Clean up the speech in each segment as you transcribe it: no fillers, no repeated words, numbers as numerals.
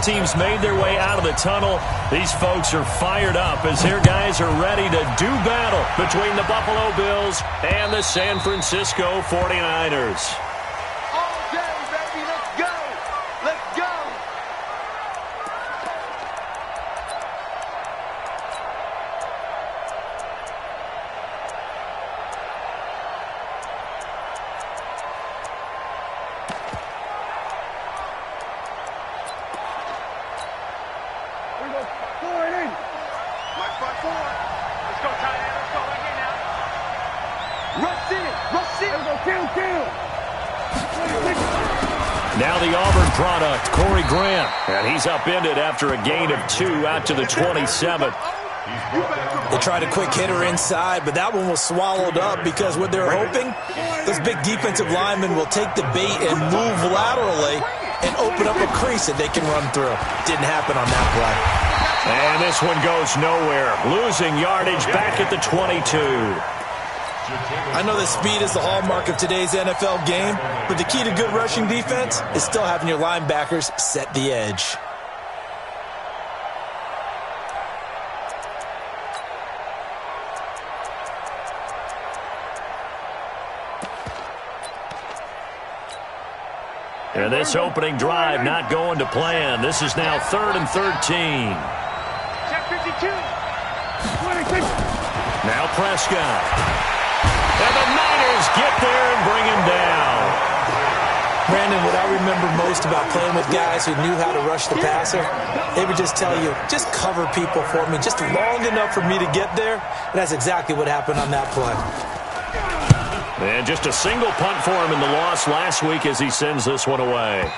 teams made their way out of the tunnel. These folks are fired up as their guys are ready to do battle between the Buffalo Bills and the San Francisco 49ers. All day, baby. Let's go. Let's go. Now the Auburn product, Corey Grant. And he's upended after a gain of 2 out to the 27. They tried a quick hitter inside, but that one was swallowed up because what they're hoping, those big defensive linemen will take the bait and move laterally and open up a crease that they can run through. Didn't happen on that play. And this one goes nowhere. Losing yardage back at the 22. I know that speed is the hallmark of today's NFL game, but the key to good rushing defense is still having your linebackers set the edge. And this opening drive not going to plan. This is now 3rd and 13. Check 52. Now Prescott. And the Niners get there and bring him down. Brandon, what I remember most about playing with guys who knew how to rush the passer, they would just tell you, just cover people for me, just long enough for me to get there. And that's exactly what happened on that play. And just a single punt for him in the loss last week as he sends this one away.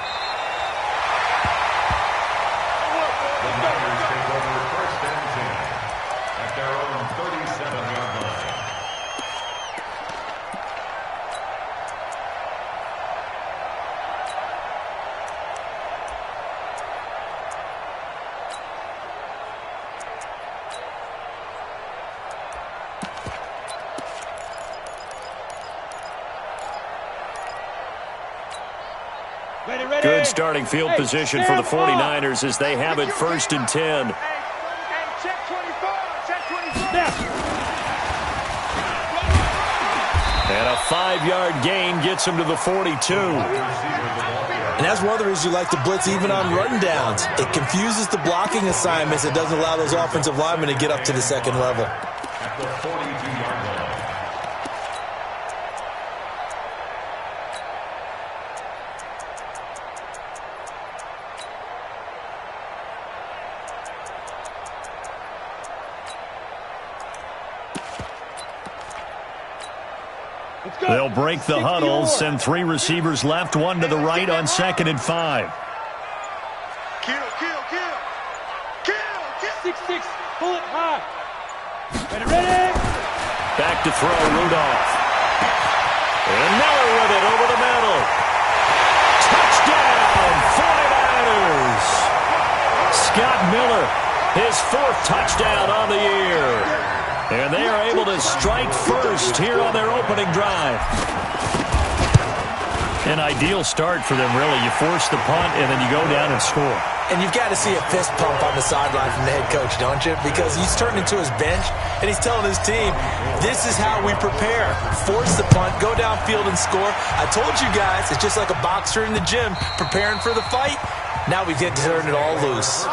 Good starting field position for the 49ers as they have it 1st and 10. And a 5-yard gain gets him to the 42. And that's one of the reasons you like to blitz even on run downs. It confuses the blocking assignments. It doesn't allow those offensive linemen to get up to the second level. At the 42-yard line. They'll break the huddle, send 3 receivers left, 1 to the right on 2nd and 5. Kill. 6-6, pull it high. Ready. Back to throw, Rudolph. And Miller with it over the middle. Touchdown, 49ers. Scott Miller, his 4th touchdown on the year. And they are able to strike first here on their opening drive. An ideal start for them, really. You force the punt, and then you go down and score. And you've got to see a fist pump on the sideline from the head coach, don't you? Because he's turned into his bench, and he's telling his team, this is how we prepare. Force the punt, go downfield and score. I told you guys, it's just like a boxer in the gym preparing for the fight. Now we get to turn it all loose.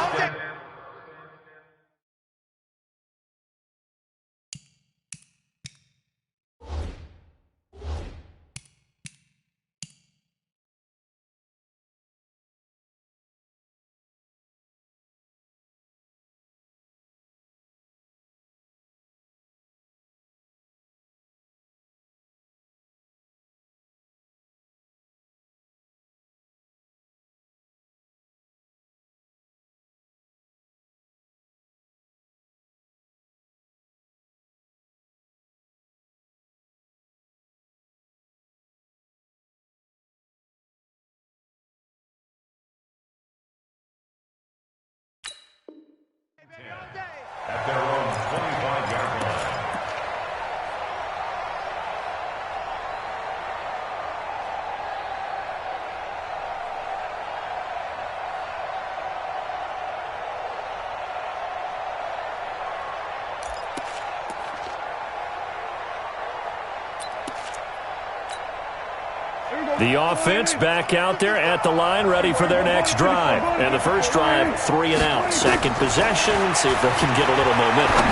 The offense back out there at the line, ready for their next drive. And the first drive, 3 and out. Second possession, see if they can get a little momentum.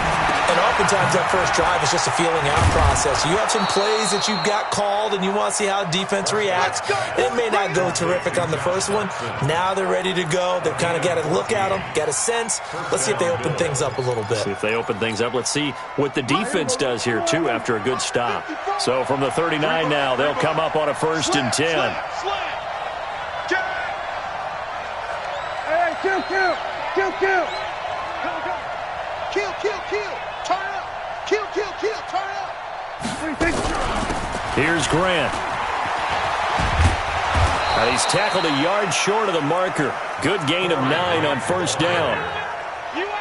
And oftentimes that first drive is just a feeling out process. You have some plays that you've got called, and you want to see how defense reacts. It may not go terrific on the first one. Now they're ready to go. They've kind of got to look at them, get a sense. Let's see if they open things up a little bit. See if they open things up. Let's see what the defense does here, too, after a good stop. So from the 39 now, they'll come up on a 1st and 10. Hey, kill. Kill. Turn up. Kill. Turn up. Here's Grant. And he's tackled a yard short of the marker. Good gain of 9 on 1st down.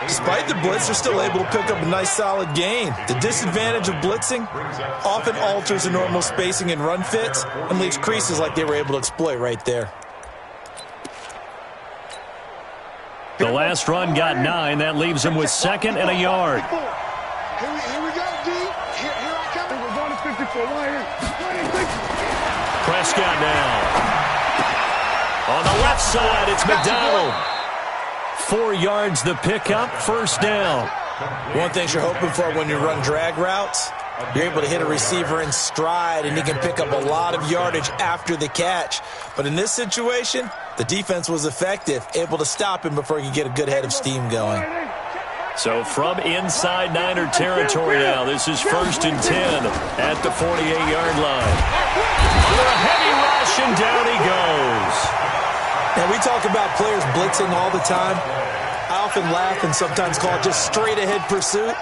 Despite the blitz, they're still able to pick up a nice, solid gain. The disadvantage of blitzing often alters the normal spacing and run fits and leaves creases like they were able to exploit right there. The last run got 9. That leaves him with 2nd and a yard. Here we go, D. Here I come. We're going to 54. Prescott now. On the left side, it's McDonald. 4 yards the pickup, 1st down. One thing you're hoping for when you run drag routes, you're able to hit a receiver in stride, and he can pick up a lot of yardage after the catch. But in this situation, the defense was effective, able to stop him before he could get a good head of steam going. So from inside Niner territory now, this is 1st and 10 at the 48-yard line. Under a heavy rush, and down he goes. And we talk about players blitzing all the time. I often laugh and sometimes call it just straight-ahead pursuit.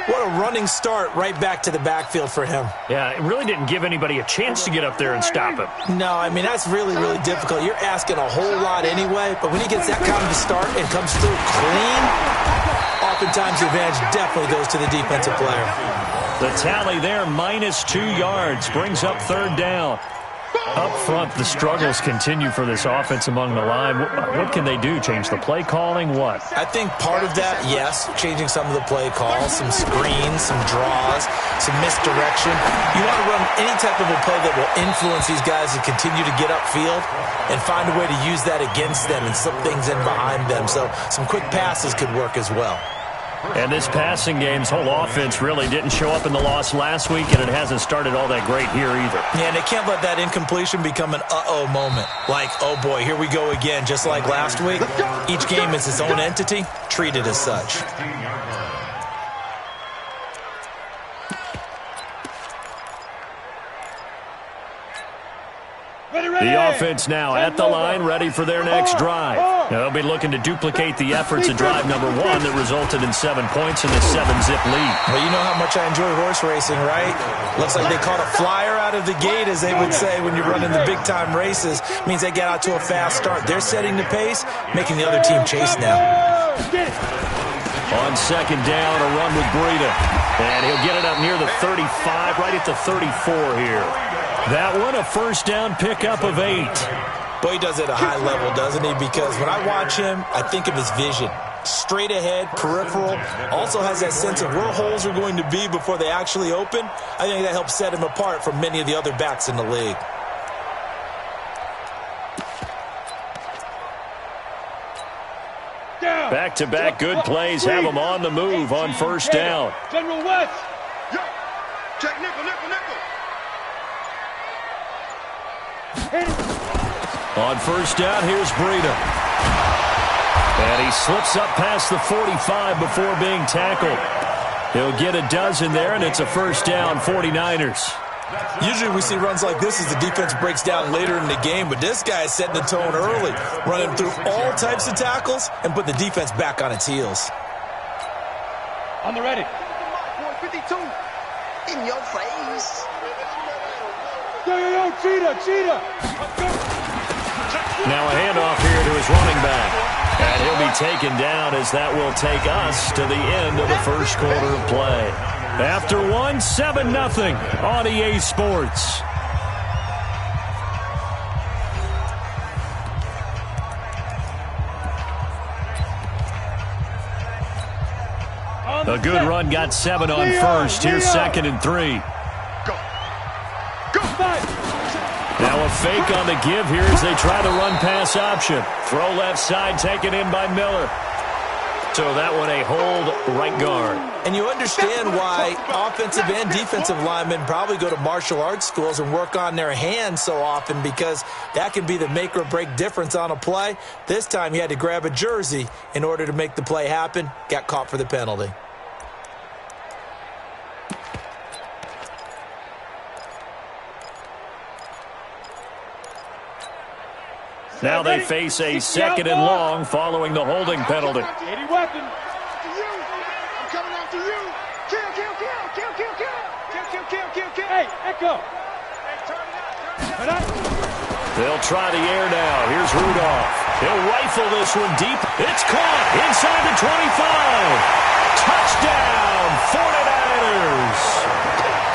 What a running start right back to the backfield for him. Yeah, it really didn't give anybody a chance to get up there and stop him. No, I mean, that's really, really difficult. You're asking a whole lot anyway, but when he gets that kind of a start and comes through clean, oftentimes the advantage definitely goes to the defensive player. The tally there, -2 yards, brings up 3rd down. Up front, the struggles continue for this offense among the line. What can they do? Change the play calling? What? I think part of that, yes, changing some of the play calls, some screens, some draws, some misdirection. You want to run any type of a play that will influence these guys to continue to get upfield and find a way to use that against them and slip things in behind them. So some quick passes could work as well. And this passing game's whole offense really didn't show up in the loss last week, and it hasn't started all that great here either. Yeah, and they can't let that incompletion become an uh-oh moment. Like, oh boy, here we go again, just like last week. Each game is its own entity, treated as such. The offense now at the line, ready for their next drive. They'll be looking to duplicate the efforts of drive number 1 that resulted in 7 points and a 7-zip lead. Well, you know how much I enjoy horse racing, right? Looks like they caught a flyer out of the gate, as they would say when you're running the big-time races. Means they get out to a fast start. They're setting the pace, making the other team chase now. On 2nd down, a run with Breida. And he'll get it up near the 35, right at the 34 here. That one, a 1st down pickup of 8. Boy, he does it at a high level, doesn't he? Because when I watch him, I think of his vision. Straight ahead, peripheral. Also has that sense of where holes are going to be before they actually open. I think that helps set him apart from many of the other backs in the league. Back-to-back good plays have them on the move on 1st down. General West. Yo. Check nickel. On 1st down, here's Breida. And he slips up past the 45 before being tackled. He'll get a dozen there, and it's a 1st down, 49ers. Usually we see runs like this as the defense breaks down later in the game, but this guy is setting the tone early, running through all types of tackles and put the defense back on its heels. On the ready. 152. In your face. Yo, cheetah. Now a handoff here to his running back. And he'll be taken down as that will take us to the end of the 1st quarter of play. After 1, 7-0 on EA Sports. A good run got 7 on 1st. Here's 2nd and 3. Go. Now a fake on the give here as they try the run-pass option. Throw left side, taken in by Miller. So that one a hold right guard. And you understand why offensive and defensive linemen probably go to martial arts schools and work on their hands so often, because that can be the make or break difference on a play. This time he had to grab a jersey in order to make the play happen. Got caught for the penalty. Now they face a 2nd and long following the holding penalty. 80 weapon. I'm coming after you. Kill, kill, kill, kill, kill, kill. Kill, kill, kill, kill, kill. Hey, Echo. Turn it up. They'll try the air now. Here's Rudolph. He'll rifle this one deep. It's caught inside the 25. Touchdown, 49ers.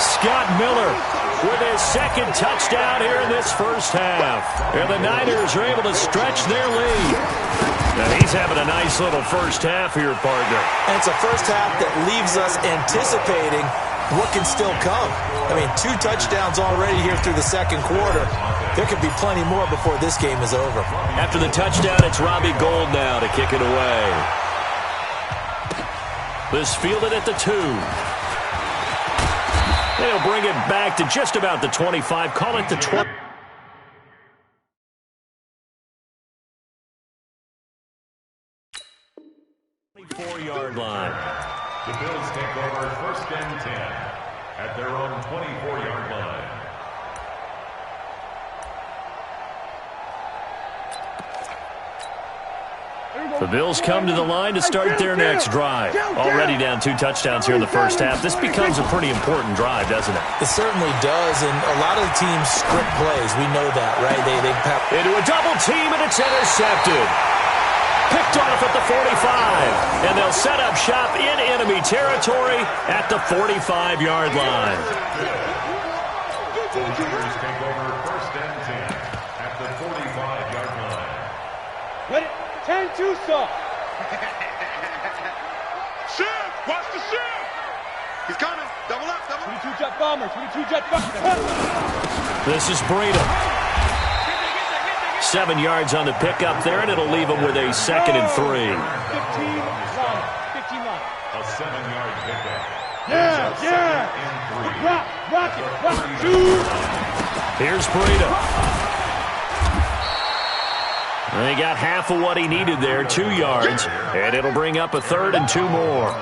Scott Miller with his 2nd touchdown here in this first half. And the Niners are able to stretch their lead. Now he's having a nice little first half here, partner. And it's a first half that leaves us anticipating what can still come. I mean, 2 touchdowns already here through the 2nd quarter. There could be plenty more before this game is over. After the touchdown, it's Robbie Gould now to kick it away. This fielded at the 2. They'll bring it back to just about the 25. Call it the 20. Yard line. The Bills take over 1st and 10 at their own 24-yard line. The Bills come to the line to start their next drive. Already down 2 touchdowns here in the first half. This becomes a pretty important drive, doesn't it? It certainly does, and a lot of the teams script plays. We know that, right? They into a double team, and it's intercepted. Picked off at the 45, and they'll set up shop in enemy territory at the 45-yard line. The Niners take over 1st and 10 at the 45-yard line. Ready? 10-2 stop. Shift! Watch the shift! He's coming. Double up, double up. 22 jet bomber. 22 jet bomber. This is Breida. 7 yards on the pickup there, and it'll leave him with a 2nd and 3. 15 line. 15 line. A 7-yard pickup. Yeah, yeah. Rock it. 2. Here's Breida. They got half of what he needed there, 2 yards, and it'll bring up a 3rd and 2 more.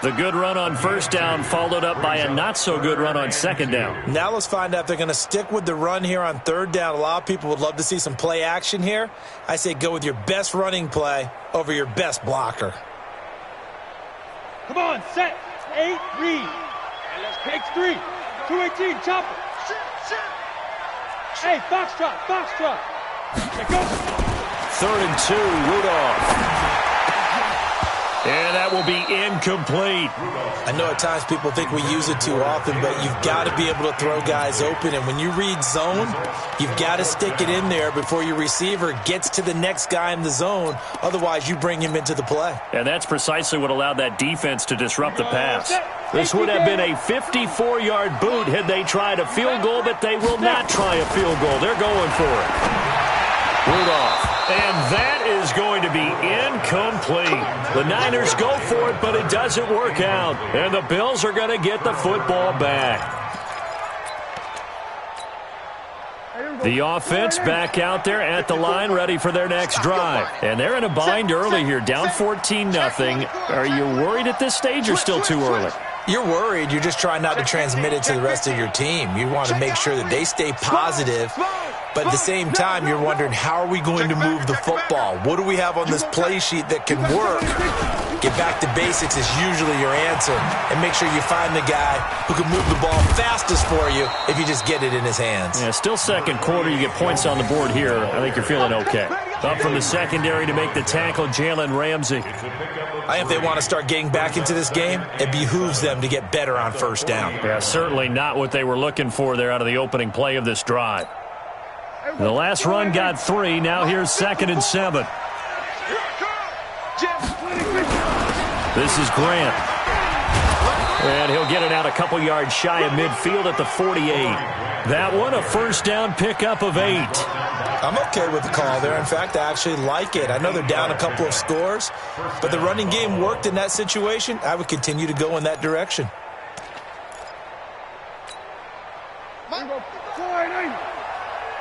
The good run on 1st down followed up by a not-so-good run on 2nd down. Now let's find out if they're going to stick with the run here on 3rd down. A lot of people would love to see some play action here. I say go with your best running play over your best blocker. Come on, set. 8, read. Takes 3. 218, chopper. Hey, foxtrot. Here goes. 3rd and 2, Rudolph. And that will be incomplete. I know at times people think we use it too often, but you've got to be able to throw guys open. And when you read zone, you've got to stick it in there before your receiver gets to the next guy in the zone. Otherwise, you bring him into the play. And that's precisely what allowed that defense to disrupt the pass. This would have been a 54-yard boot had they tried a field goal, but they will not try a field goal. They're going for it. Rudolph. And that is going to be incomplete. The Niners go for it, but it doesn't work out. And the Bills are going to get the football back. The offense back out there at the line, ready for their next drive. And they're in a bind early here, down 14-0. Are you worried at this stage or still too early? You're worried. You're just trying not to transmit it to the rest of your team. You want to make sure that they stay positive. But at the same time, you're wondering, how are we going to move the football? What do we have on this play sheet that can work? Get back to basics is usually your answer. And make sure you find the guy who can move the ball fastest for you if you just get it in his hands. Yeah, still 2nd quarter. You get points on the board here. I think you're feeling okay. Up from the secondary to make the tackle, Jalen Ramsey. I think if they want to start getting back into this game, it behooves them to get better on 1st down. Yeah, certainly not what they were looking for there out of the opening play of this drive. The last run got 3. Now here's 2nd and 7. This is Grant. And he'll get it out a couple yards shy of midfield at the 48. That one, a first down pickup of 8. I'm okay with the call there. In fact, I actually like it. I know they're down a couple of scores, but the running game worked in that situation. I would continue to go in that direction.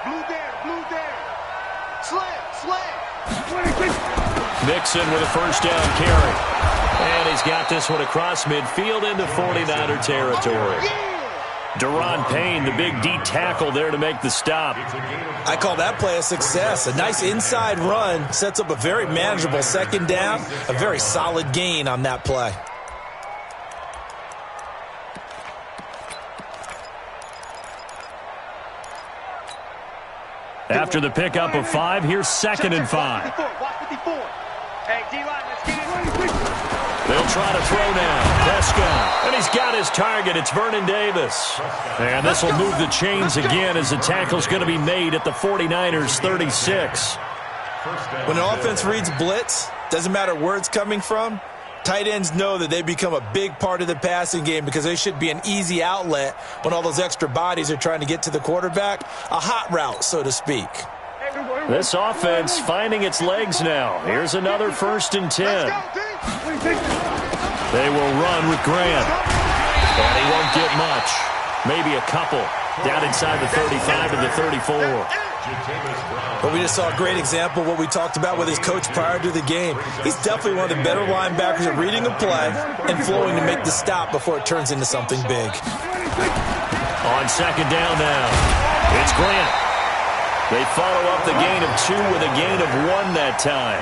Blue down. Slam. Mixon with a first down carry. And he's got this one across midfield into 49er territory. Deron Payne, the big D tackle there to make the stop. I call that play a success. A nice inside run sets up a very manageable second down. A very solid gain on that play. After the pickup of 5, here's 2nd and 5. Hey, D-line, let's get it. They'll try to throw now. Prescott. And he's got his target. It's Vernon Davis. And this will move the chains again as the tackle's going to be made at the 49ers 36. When an offense reads blitz, doesn't matter where it's coming from, tight ends know that they become a big part of the passing game because they should be an easy outlet when all those extra bodies are trying to get to the quarterback. A hot route, so to speak. This offense finding its legs now. Here's another 1st and 10. They will run with Grant. And he won't get much. Maybe a couple. Down inside the 35 to the 34. But we just saw a great example of what we talked about with his coach prior to the game. He's definitely one of the better linebackers at reading a play and flowing to make the stop before it turns into something big. On 2nd down now, it's Grant. They follow up the gain of 2 with a gain of 1 that time.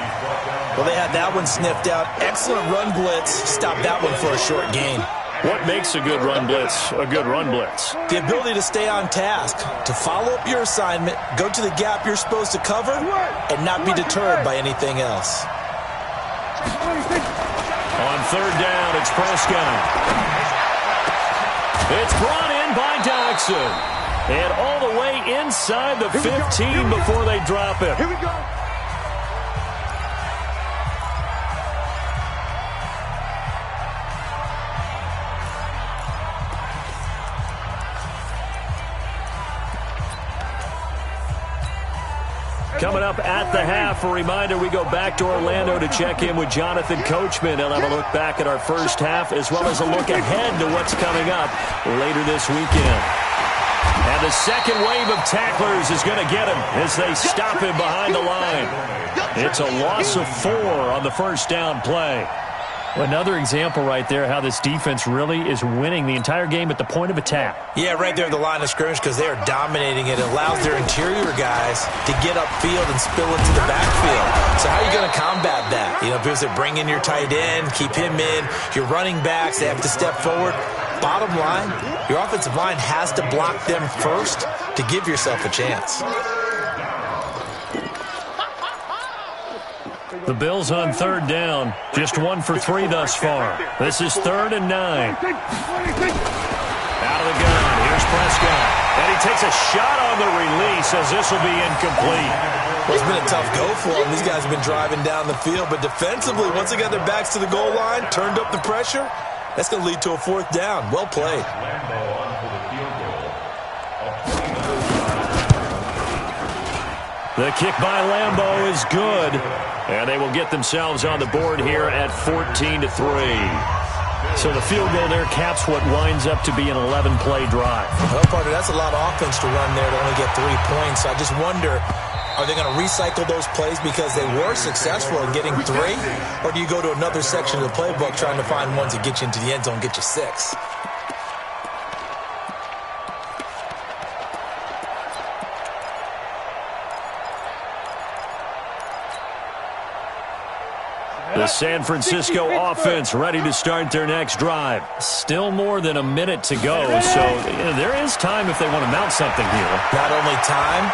Well, they had that one sniffed out. Excellent run blitz. Stopped that one for a short gain. What makes a good run blitz a good run blitz? The ability to stay on task, to follow up your assignment, go to the gap you're supposed to cover, and not be deterred by anything else. On 3rd down, it's Prescott. It's brought in by Doxson. And all the way inside the 15 before they drop it. Here we go. Coming up at the half, a reminder, we go back to Orlando to check in with Jonathan Coachman. He'll have a look back at our first half as well as a look ahead to what's coming up later this weekend. And the second wave of tacklers is going to get him as they stop him behind the line. It's a loss of 4 on the first down play. Another example right there how this defense really is winning the entire game at the point of attack. Yeah, right there at the line of scrimmage because they are dominating it. It allows their interior guys to get upfield and spill into the backfield. So how are you going to combat that? You know, because they bring in your tight end, keep him in, your running backs, they have to step forward. Bottom line, your offensive line has to block them first to give yourself a chance. The Bills on 3rd down. Just 1 for 3 thus far. This is 3rd and 9. Out of the gun. Here's Prescott. And he takes a shot on the release as this will be incomplete. Well, it's been a tough go for them. These guys have been driving down the field. But defensively, once they got their backs to the goal line, turned up the pressure, that's going to lead to a 4th down. Well played. The kick by Lambeau is good. And they will get themselves on the board here at 14-3. So the field goal there caps what winds up to be an 11-play drive. Well, partner, that's a lot of offense to run there to only get 3 points. I just wonder, are they going to recycle those plays because they were successful in getting 3? Or do you go to another section of the playbook trying to find ones that get you into the end zone and get you 6? The San Francisco offense ready to start their next drive. Still more than a minute to go, so there is time if they want to mount something here. Not only time,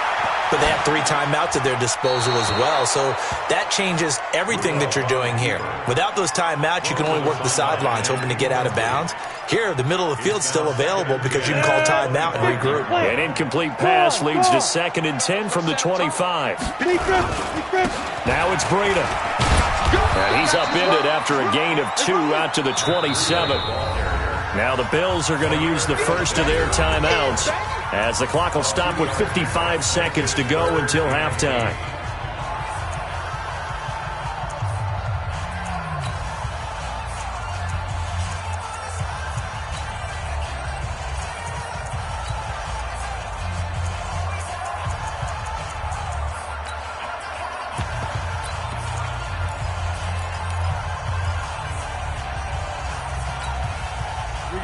but they have 3 timeouts at their disposal as well, so that changes everything that you're doing here. Without those timeouts, you can only work the sidelines, hoping to get out of bounds. Here, the middle of the field's still available because you can call timeout and regroup. An incomplete pass leads to 2nd and 10 from the 25. Now it's Breida. And he's upended after a gain of 2 out to the 27. Now the Bills are going to use the first of their timeouts as the clock will stop with 55 seconds to go until halftime.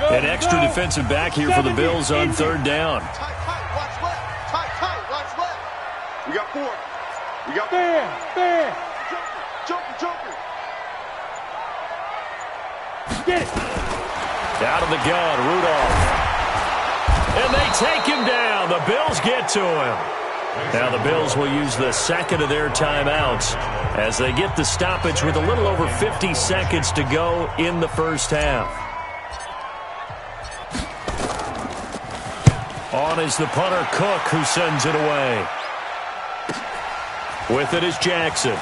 An extra defensive back here for the Bills on third down. Tight, watch left. Tight, watch left. We got 4. We got Fair. Joker. Get it. Out of the gun, Rudolph. And they take him down. The Bills get to him. Now the Bills will use the second of their timeouts as they get the stoppage with a little over 50 seconds to go in the first half. On is the punter, Cook, who sends it away. With it is Jackson.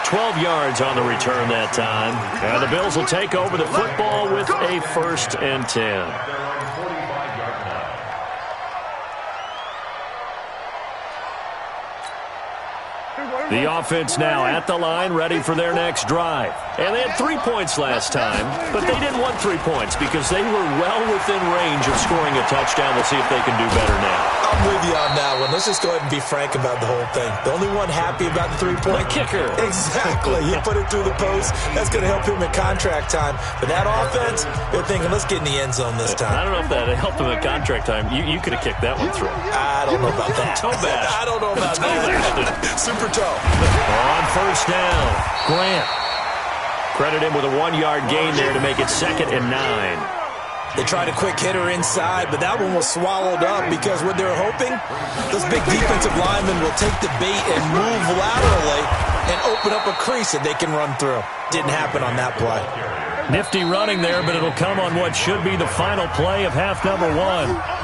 12 yards on the return that time. And the Bills will take over the football with a 1st and 10. The offense now at the line, ready for their next drive. And they had 3 points last time, but they didn't want 3 points because they were well within range of scoring a touchdown. We'll see if they can do better now. I'm with you on that one. Let's just go ahead and be frank about the whole thing. The only one happy about the 3-point kicker. Exactly. He put it through the post. That's going to help him in contract time. But that offense, they're thinking, let's get in the end zone this time. I don't know if that helped him at contract time. You could have kicked that one through. I don't know about that. Toe bash. I don't know about that. Super toe. On first down, Grant. Credit him with a 1-yard gain there to make it 2nd and 9. They tried a quick hitter inside, but that one was swallowed up because what they're hoping, those big defensive linemen will take the bait and move laterally and open up a crease that they can run through. Didn't happen on that play. Nifty running there, but it'll come on what should be the final play of half number 1.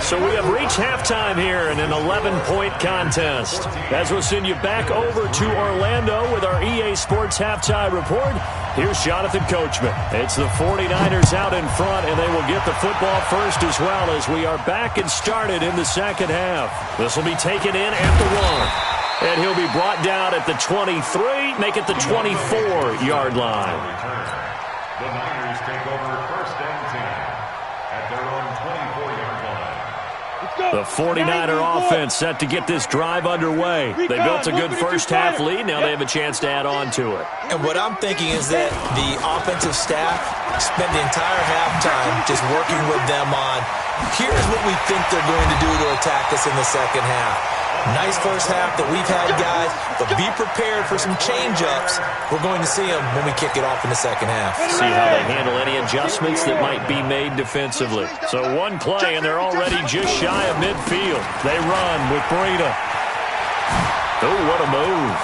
So we have reached halftime here in an 11-point contest. As we'll send you back over to Orlando with our EA Sports Halftime Report, here's Jonathan Coachman. It's the 49ers out in front, and they will get the football first as well as we are back and started in the second half. This will be taken in at the 1. And he'll be brought down at the 23, make it the 24-yard line. The Niners take over 1st and 10 at their own 24-yard line. The 49er offense set to get this drive underway. They built a good first half lead. Now they have a chance to add on to it. And what I'm thinking is that the offensive staff spend the entire halftime just working with them on, here's what we think they're going to do to attack us in the second half. Nice first half that we've had, guys, but be prepared for some change-ups. We're going to see them when we kick it off in the second half. See how they handle any adjustments that might be made defensively. So one play, and they're already just shy of midfield. They run with Breida. Oh, what a move.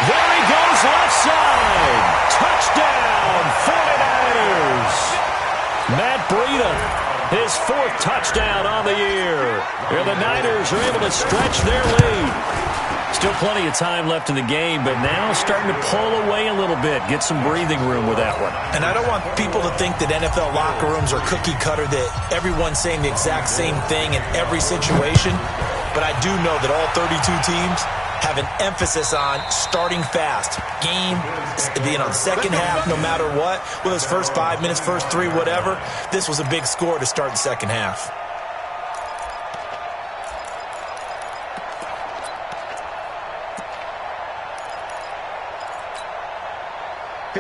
There he goes, left side. Touchdown, 49ers. Matt Breida. His 4th touchdown on the year. Here the Niners are able to stretch their lead. Still plenty of time left in the game, but now starting to pull away a little bit. Get some breathing room with that one. And I don't want people to think that NFL locker rooms are cookie cutter, that everyone's saying the exact same thing in every situation. But I do know that all 32 teams have an emphasis on starting fast. Game being on second half no matter what. Whether it's first 5 minutes, first 3, whatever. This was a big score to start the second half.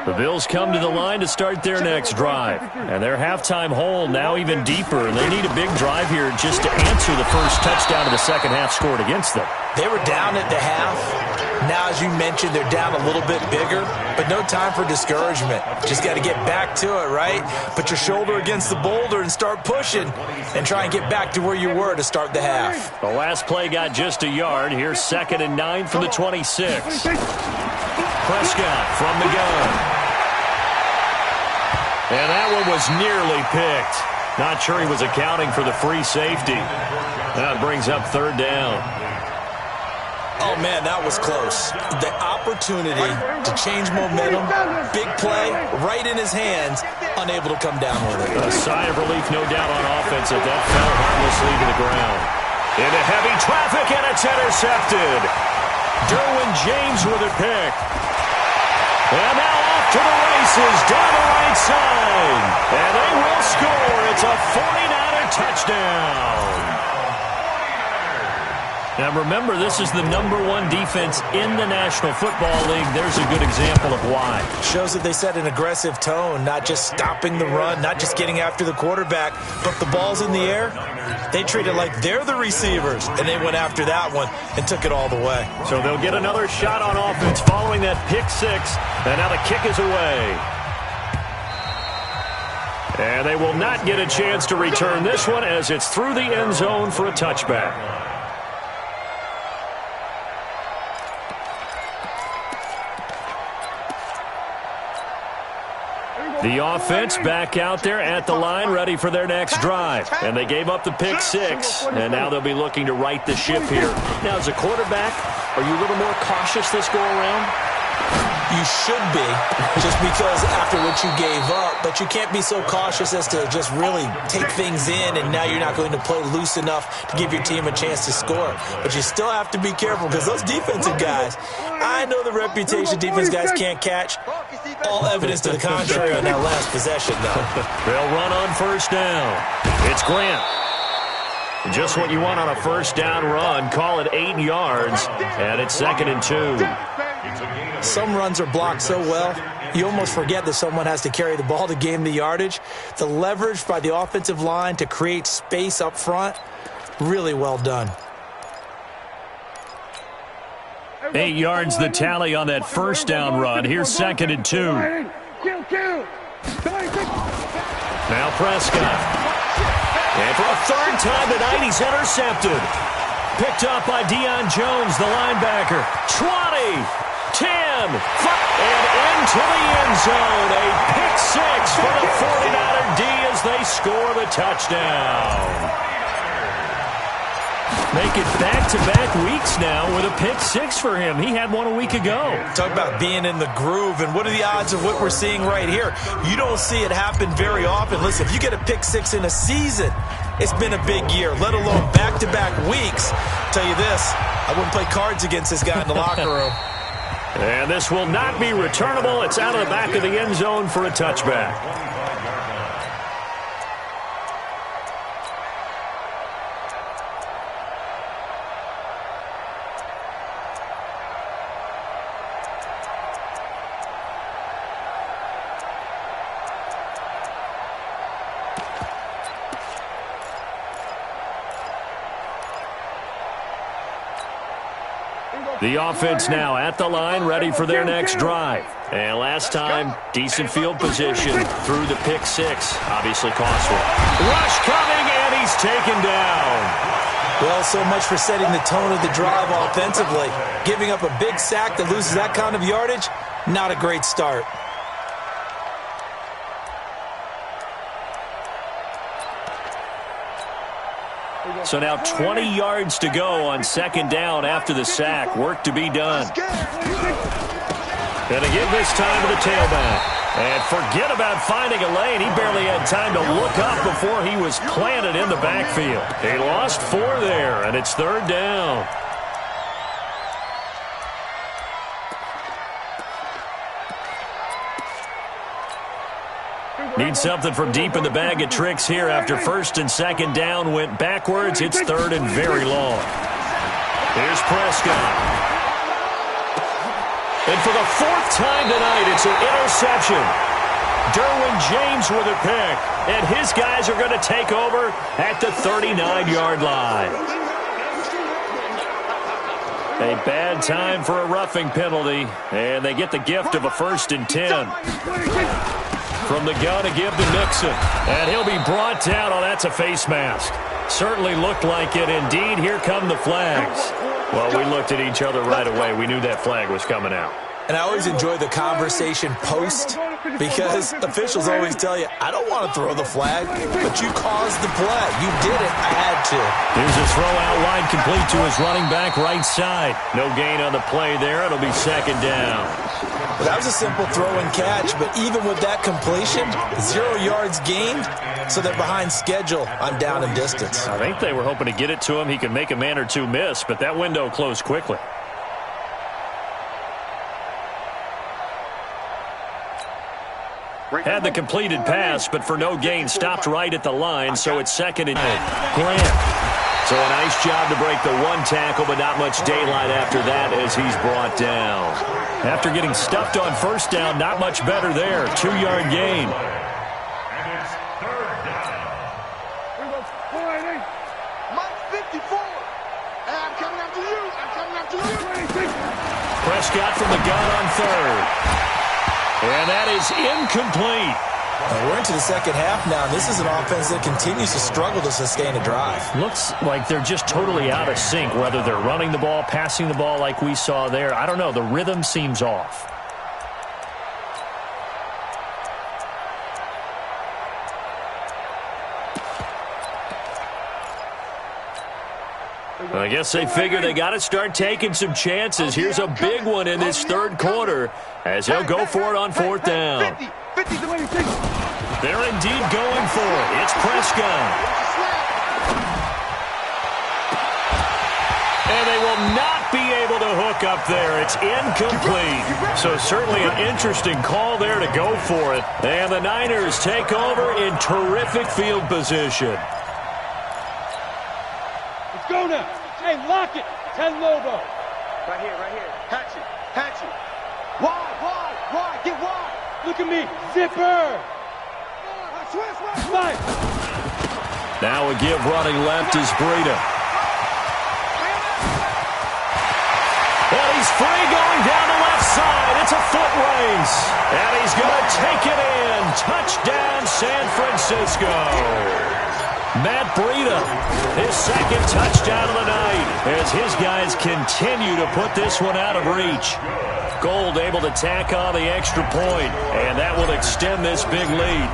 The Bills come to the line to start their next drive. And their halftime hole now even deeper. And they need a big drive here just to answer the first touchdown of the second half scored against them. They were down at the half. Now, as you mentioned, they're down a little bit bigger. But no time for discouragement. Just got to get back to it, right? Put your shoulder against the boulder and start pushing. And try and get back to where you were to start the half. The last play got just a yard. Here's 2nd and 9 from the 26. Prescott from the gun. And that one was nearly picked. Not sure he was accounting for the free safety. That brings up 3rd down. Oh, man, that was close. The opportunity to change momentum, big play, right in his hands, unable to come down with it. A sigh of relief, no doubt, on offense if that fell harmlessly to the ground. Into heavy traffic, and it's intercepted. Derwin James with a pick. And now off to the races, down the right side. And they will score. It's a 49er touchdown. Now remember, this is the #1 defense in the National Football League. There's a good example of why. Shows that they set an aggressive tone, not just stopping the run, not just getting after the quarterback, but the ball's in the air. They treat it like they're the receivers, and they went after that one and took it all the way. So they'll get another shot on offense following that pick six, and now the kick is away. And they will not get a chance to return this one as it's through the end zone for a touchback. The offense back out there at the line, ready for their next drive. And they gave up the pick six, and now they'll be looking to right the ship here. Now, as a quarterback, are you a little more cautious this go-around? You should be, just because after what you gave up, but you can't be so cautious as to just really take things in, and now you're not going to play loose enough to give your team a chance to score. But you still have to be careful, because those defensive guys, I know the reputation defense guys can't catch. All evidence to the contrary on that last possession, though. They'll run on first down. It's Grant. Just what you want on a first down run. Call it 8 yards, and it's 2nd and 2. Some runs are blocked so well, you almost forget that someone has to carry the ball to gain the yardage. The leverage by the offensive line to create space up front, really well done. 8 yards the tally on that first down run. Here's 2nd and 2. Now Prescott. And for a third time tonight, he's intercepted. Picked up by Deion Jones, the linebacker. 20, 10, 5, and into the end zone. A pick six for the 49er D as they score the touchdown. Make it back-to-back weeks now with a pick six for him. He had one a week ago. Talk about being in the groove, and what are the odds of what we're seeing right here? You don't see it happen very often. Listen, if you get a pick six in a season, it's been a big year, let alone back-to-back weeks. I'll tell you this, I wouldn't play cards against this guy in the locker room. And this will not be returnable. It's out of the back of the end zone for a touchback. The offense now at the line, ready for their next drive. And last time, decent field position through the pick six. Obviously costly. Rush coming, and he's taken down. Well, so much for setting the tone of the drive offensively. Giving up a big sack that loses that kind of yardage, not a great start. So now 20 yards to go on 2nd down after the sack. Work to be done. Going to give this time to the tailback. And forget about finding a lane. He barely had time to look up before he was planted in the backfield. He lost 4 there, and it's 3rd down. Need something from deep in the bag of tricks here after 1st and 2nd down went backwards. It's 3rd and very long. Here's Prescott. And for the 4th time tonight, it's an interception. Derwin James with a pick. And his guys are going to take over at the 39-yard line. A bad time for a roughing penalty. And they get the gift of a 1st and 10. From the gun to give to Mixon. And he'll be brought down. Oh, that's a face mask. Certainly looked like it. Indeed, here come the flags. Well, we looked at each other right away. We knew that flag was coming out. And I always enjoy the conversation post because officials always tell you, I don't want to throw the flag, but you caused the play. You did it. I had to. Here's a throw out wide complete to his running back right side. No gain on the play there. It'll be second down. Well, that was a simple throw and catch, but even with that completion, 0 yards gained, so they're behind schedule on down and distance. I think they were hoping to get it to him. He could make a man or two miss, but that window closed quickly. Had the completed pass, but for no gain, stopped right at the line, so it's second and Grant. So a nice job to break the one tackle, but not much daylight after that as he's brought down. After getting stuffed on first down, not much better there. 2-yard gain. And it's third down. Mike 54. And I'm coming after you. I'm coming after you. Prescott from the gun on third. And that is incomplete. We're into the second half now, and this is an offense that continues to struggle to sustain a drive. Looks like they're just totally out of sync, whether they're running the ball, passing the ball like we saw there. I don't know. The rhythm seems off. I guess they figure they got to start taking some chances. Here's a big one in this third quarter as he'll go for it on fourth down. They're indeed going for it. It's Prescott. And they will not be able to hook up there. It's incomplete. So certainly an interesting call there to go for it. And the Niners take over in terrific field position. Let's go now. Hey, lock it. 10 Lobo. Right here. Hatch it. Wide. Get wide. Look at me. Zipper. Five. Now a give running left is Breida. And he's free going down the left side. It's a foot race. And he's going to take it in. Touchdown, San Francisco. Matt Breida, his second touchdown of the night as his guys continue to put this one out of reach. Gold able to tack on the extra point, and that will extend this big lead.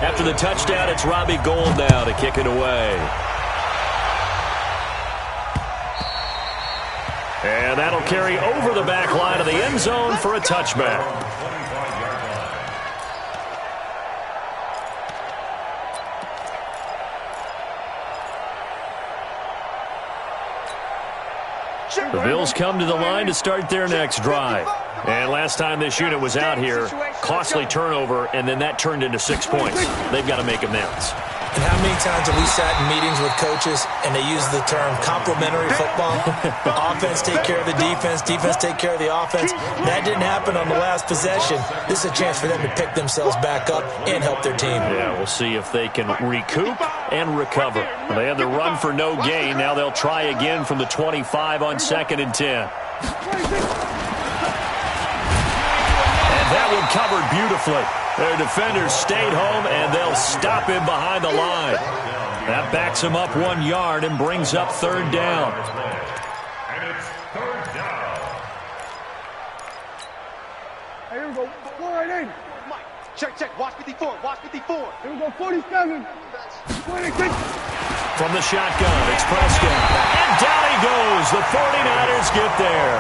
After the touchdown, it's Robbie Gould now to kick it away. And that'll carry over the back line of the end zone for a touchback. The Bills come to the line to start their next drive. And last time this unit was out here, costly turnover, and then that turned into 6 points. They've got to make amends. And how many times have we sat in meetings with coaches and they use the term complementary football? Offense take care of the defense, defense take care of the offense. That didn't happen on the last possession. This is a chance for them to pick themselves back up and help their team. Yeah, we'll see if they can recoup and recover. They had the run for no gain. Now they'll try again from the 25 on 2nd and 10. That one covered beautifully. Their defenders stayed home, and they'll stop him behind the line. That backs him up 1 yard and brings up third down. And it's third down. Hey, here we go. 4-8. Mike, check. Watch 54. Here we go. 47. 26. From the shotgun, it's Prescott. And down he goes. The 49ers get there.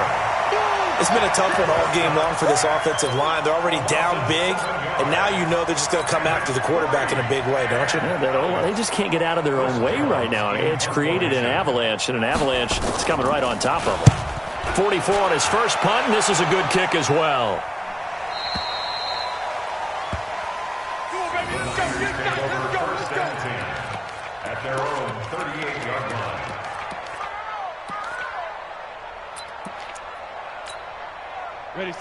It's been a tough one all game long for this offensive line. They're already down big, and now you know they're just going to come after the quarterback in a big way, don't you? Yeah, they just can't get out of their own way right now. It's created an avalanche, and an avalanche is coming right on top of them. 44 on his first punt, and this is a good kick as well. First and 10 at their own 38-yard line.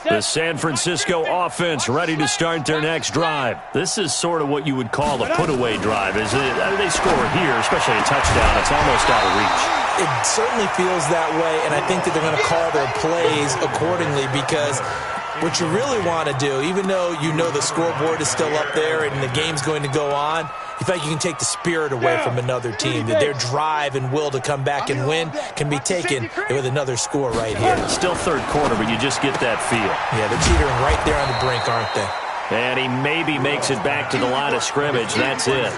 The San Francisco offense ready to start their next drive. This is sort of what you would call a put-away drive, isn't it? I mean, they score here, especially a touchdown. It's almost out of reach. It certainly feels that way, and I think that they're going to call their plays accordingly because what you really want to do, even though you know the scoreboard is still up there and the game's going to go on, You feel like you can take the spirit away from another team, that their drive and will to come back and win can be taken with another score right here. Still third quarter, but you just get that feel. Yeah, they're teetering right there on the brink, aren't they? And he maybe makes it back to the line of scrimmage. That's it.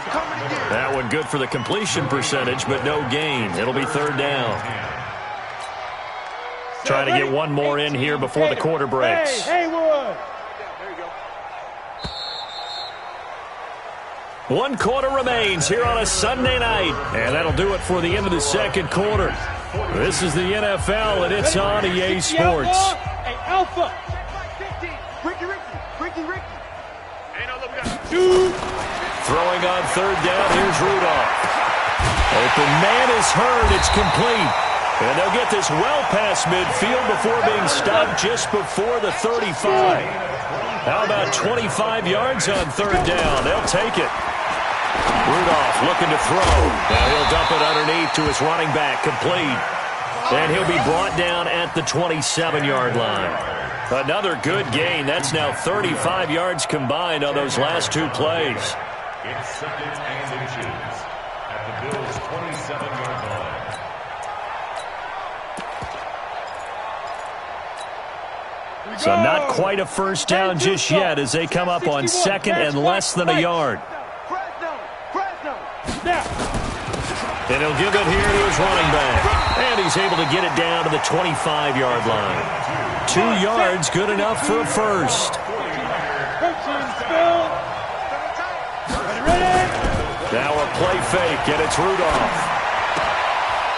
That one good for the completion percentage, but no gain. It'll be third down. Trying to get one more in here before the quarter breaks. Haywood. 1 quarter remains here on a Sunday night. And that'll do it for the end of the second quarter. This is the NFL, and it's on EA Sports. Hey, Alpha. Ricky. Throwing on third down, here's Rudolph. Open man is heard, it's complete. And they'll get this well past midfield before being stopped just before the 35. How about 25 yards on third down? They'll take it. Rudolph looking to throw. Now he'll dump it underneath to his running back, complete. And he'll be brought down at the 27-yard line. Another good gain. That's now 35 yards combined on those last two plays. It's second and inches at the Bills' 27-yard line. So not quite a first down just yet as they come up on second and less than a yard. And he'll give it here to his running back. And he's able to get it down to the 25-yard line. 2 yards, good enough for a first. Now a play fake, and it's Rudolph.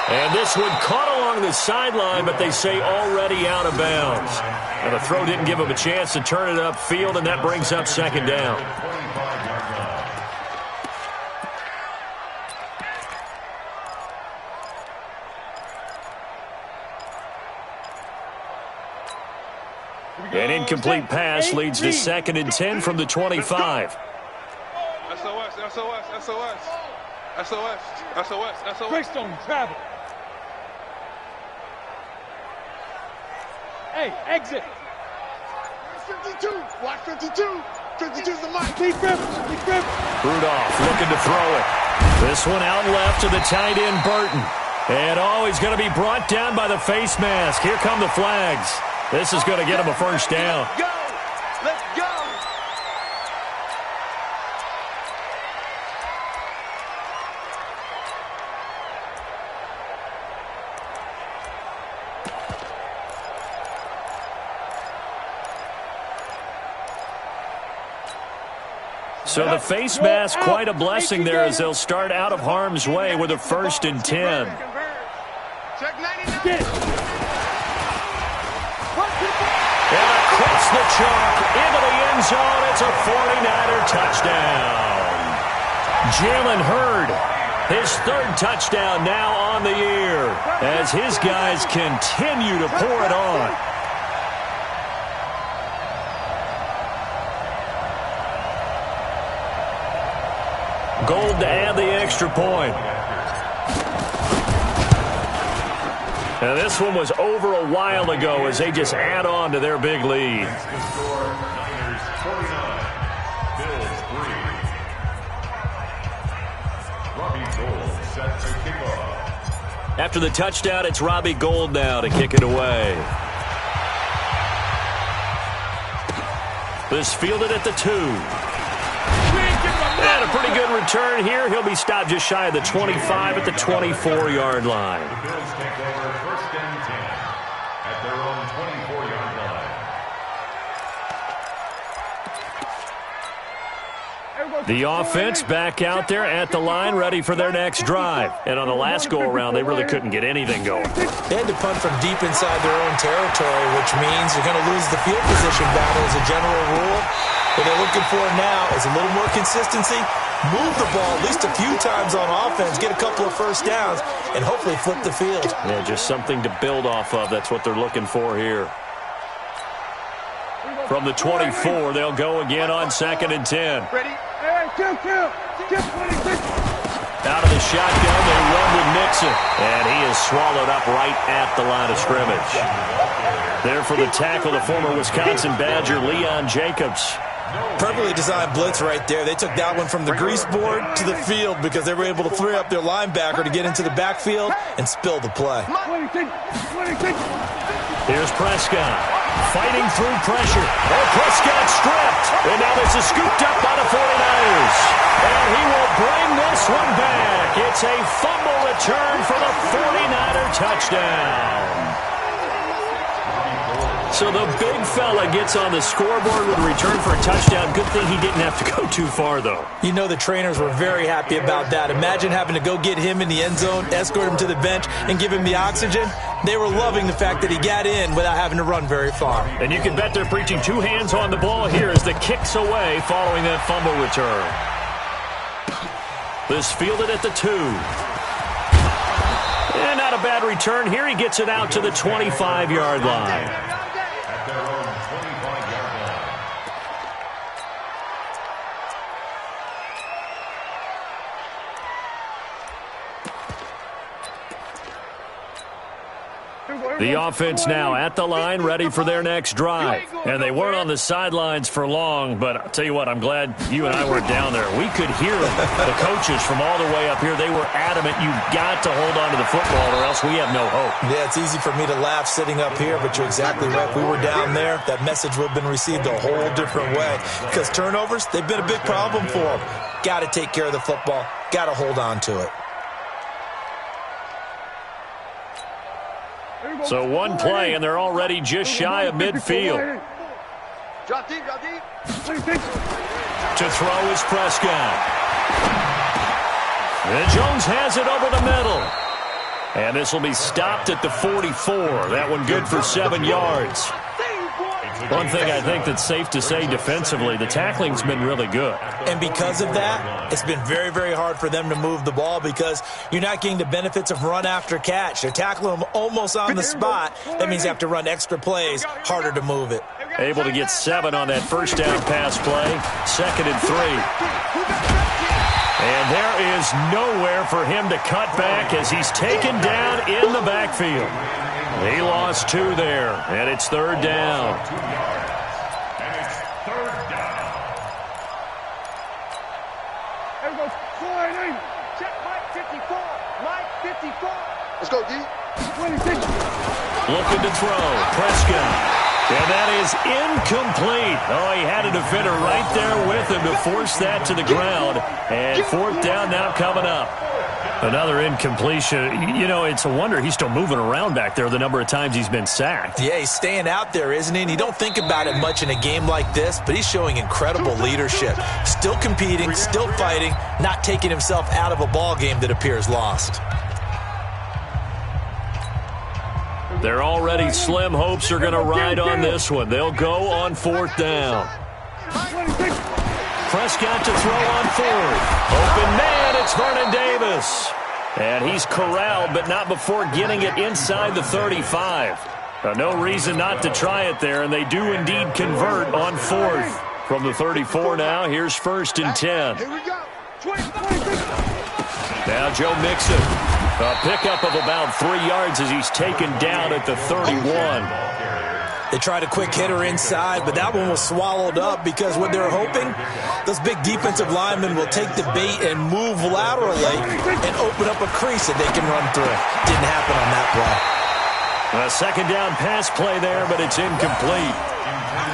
And this one caught along the sideline, but they say already out of bounds. And the throw didn't give him a chance to turn it upfield, and that brings up second down. An incomplete pass leads to second and 10 from the 25. SOS. Greystone, travel. Hey, exit. 52. Watch 52. 52's the mark. Keep grip. Rudolph looking to throw it. This one out left to the tight end, Burton. And he's going to be brought down by the face mask. Here come the flags. This is going to get him a first down. Let's go. So the face mask, quite a blessing there as they'll start out of harm's way with a first and 10. Check 99. And across the chalk into the end zone, it's a 49er touchdown. Jalen Hurd, his third touchdown now on the year as his guys continue to pour it on. Gold to add the extra point. Now this one was over a while ago as they just add on to their big lead. Niners 49, Bills 3. Robbie Gould set to kick off. After the touchdown, it's Robbie Gould now to kick it away. This fielded at the 2. And a pretty good return here. He'll be stopped just shy of the 25 at the 24-yard line. The Bills take over first and 10 at their own 24-yard line. The offense back out there at the line, ready for their next drive. And on the last go-around, they really couldn't get anything going. They had to punt from deep inside their own territory, which means they're going to lose the field position battle as a general rule. What they're looking for now is a little more consistency, move the ball at least a few times on offense, get a couple of first downs, and hopefully flip the field. Yeah, just something to build off of. That's what they're looking for here. From the 24, they'll go again on second and 10. Ready? Hey, kill. Kill 26. Out of the shotgun, they run with Nixon. And he is swallowed up right at the line of scrimmage. There for the tackle, the former Wisconsin Badger, Leon Jacobs. Perfectly designed blitz right there. They took that one from the grease board to the field because they were able to free up their linebacker to get into the backfield and spill the play. Here's Prescott fighting through pressure. Oh, Prescott stripped. And now this is scooped up by the 49ers. And he will bring this one back. It's a fumble return for the 49er touchdown. So the big fella gets on the scoreboard with a return for a touchdown. Good thing he didn't have to go too far, though. You know the trainers were very happy about that. Imagine having to go get him in the end zone, escort him to the bench, and give him the oxygen. They were loving the fact that he got in without having to run very far. And you can bet they're preaching two hands on the ball here as the kick's away following that fumble return. This fielded at the 2. And not a bad return here. He gets it out to the 25-yard line. The offense now at the line, ready for their next drive. And they weren't on the sidelines for long, but I'll tell you what, I'm glad you and I weren't down there. We could hear the coaches from all the way up here. They were adamant, you've got to hold on to the football or else we have no hope. Yeah, it's easy for me to laugh sitting up here, but you're exactly right. If we were down there, that message would have been received a whole different way. Because turnovers, they've been a big problem for them. Got to take care of the football. Got to hold on to it. So one play, and they're already just shy of midfield. Drop deep, drop deep. To throw is Prescott. And Jones has it over the middle. And this will be stopped at the 44. That one good for 7 yards. One thing I think that's safe to say defensively, the tackling's been really good. And because of that, it's been very, very hard for them to move the ball because you're not getting the benefits of run after catch. They're tackling them almost on the spot. That means you have to run extra plays, harder to move it. Able to get 7 on that first down pass play. 2nd and 3. And there is nowhere for him to cut back as he's taken down in the backfield. He lost 2 there, and it's 3rd down. And it's 3rd down. Everybody, slide in. Check Mike 54. Mike 54. Let's go, D. 26. Looking to throw. Prescott. And that is incomplete. Oh, he had a defender right there with him to force that to the ground. And 4th down now coming up. Another incompletion. You know, it's a wonder he's still moving around back there the number of times he's been sacked. Yeah, he's staying out there, isn't he? And you don't think about it much in a game like this, but he's showing incredible leadership. Still competing, still fighting, not taking himself out of a ball game that appears lost. They're already slim hopes are going to ride on this one. They'll go on 4th down. Prescott to throw on 4th. Open man, it's Vernon Davis. And he's corralled, but not before getting it inside the 35. No reason not to try it there, and they do indeed convert on 4th. From the 34 now, here's 1st and 10. Here we go. Now Joe Mixon. A pickup of about 3 yards as he's taken down at the 31. They tried a quick hitter inside, but that one was swallowed up because what they're hoping, those big defensive linemen will take the bait and move laterally and open up a crease that they can run through. Didn't happen on that play. A 2nd down pass play there, but it's incomplete.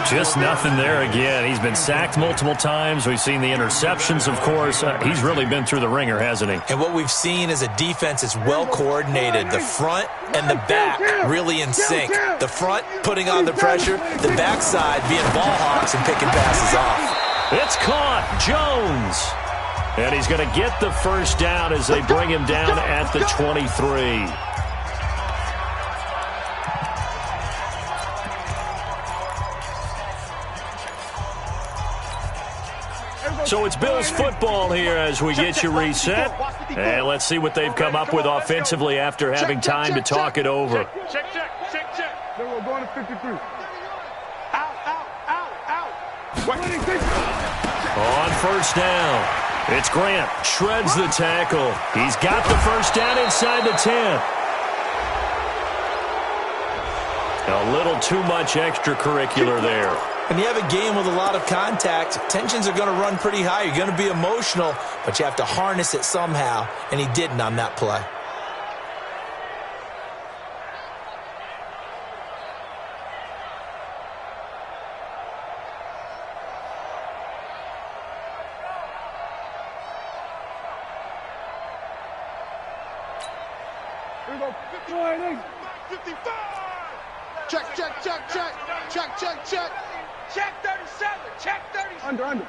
Just nothing there again. He's been sacked multiple times. We've seen the interceptions, of course. He's really been through the ringer, hasn't he? And what we've seen is a defense that's well coordinated. The front and the back really in sync. The front putting on the pressure, the backside being ball hawks and picking passes off. It's caught. Jones. And he's going to get the 1st down as they bring him down at the 23. So it's Bills football here as we get you reset. And let's see what they've come up with offensively after having time to talk it over. Check. Then we're going to 53. Out. 26. On 1st down, it's Grant. Shreds the tackle. He's got the 1st down inside the 10. A little too much extracurricular there. When you have a game with a lot of contact, tensions are going to run pretty high. You're going to be emotional, but you have to harness it somehow, and he didn't on that play. Here we go. 55. Check, check, check, check. Check, check, check. Check 37. Check 37. Under.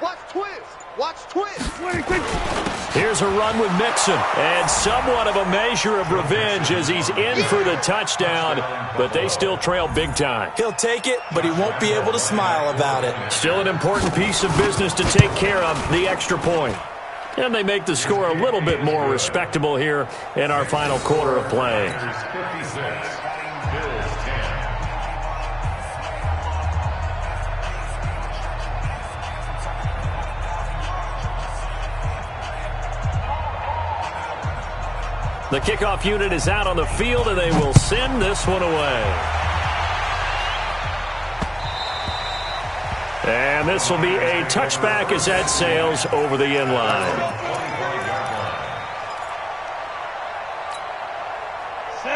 Watch twist. Watch twist. 26. Here's a run with Mixon, and somewhat of a measure of revenge as he's in for the touchdown, but they still trail big time. He'll take it, but he won't be able to smile about it. Still an important piece of business to take care of, the extra point. And they make the score a little bit more respectable here in our final quarter of play. 56, Bills 10. The kickoff unit is out on the field, and they will send this one away. And this will be a touchback as that sails over the end line.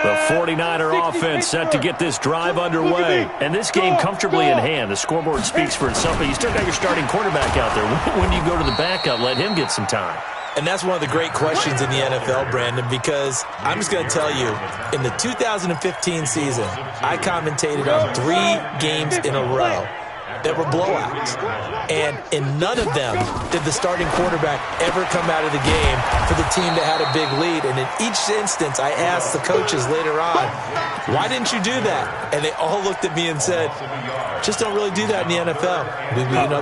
The 49er offense set to get this drive underway. And this game comfortably in hand. The scoreboard speaks for itself, but you still got your starting quarterback out there. When do you go to the backup? Let him get some time. And that's one of the great questions in the NFL, Brandon, because I'm just going to tell you, in the 2015 season, I commentated on 3 games in a row that were blowouts. And in none of them did the starting quarterback ever come out of the game for the team that had a big lead. And in each instance, I asked the coaches later on, why didn't you do that? And they all looked at me and said, just don't really do that in the NFL.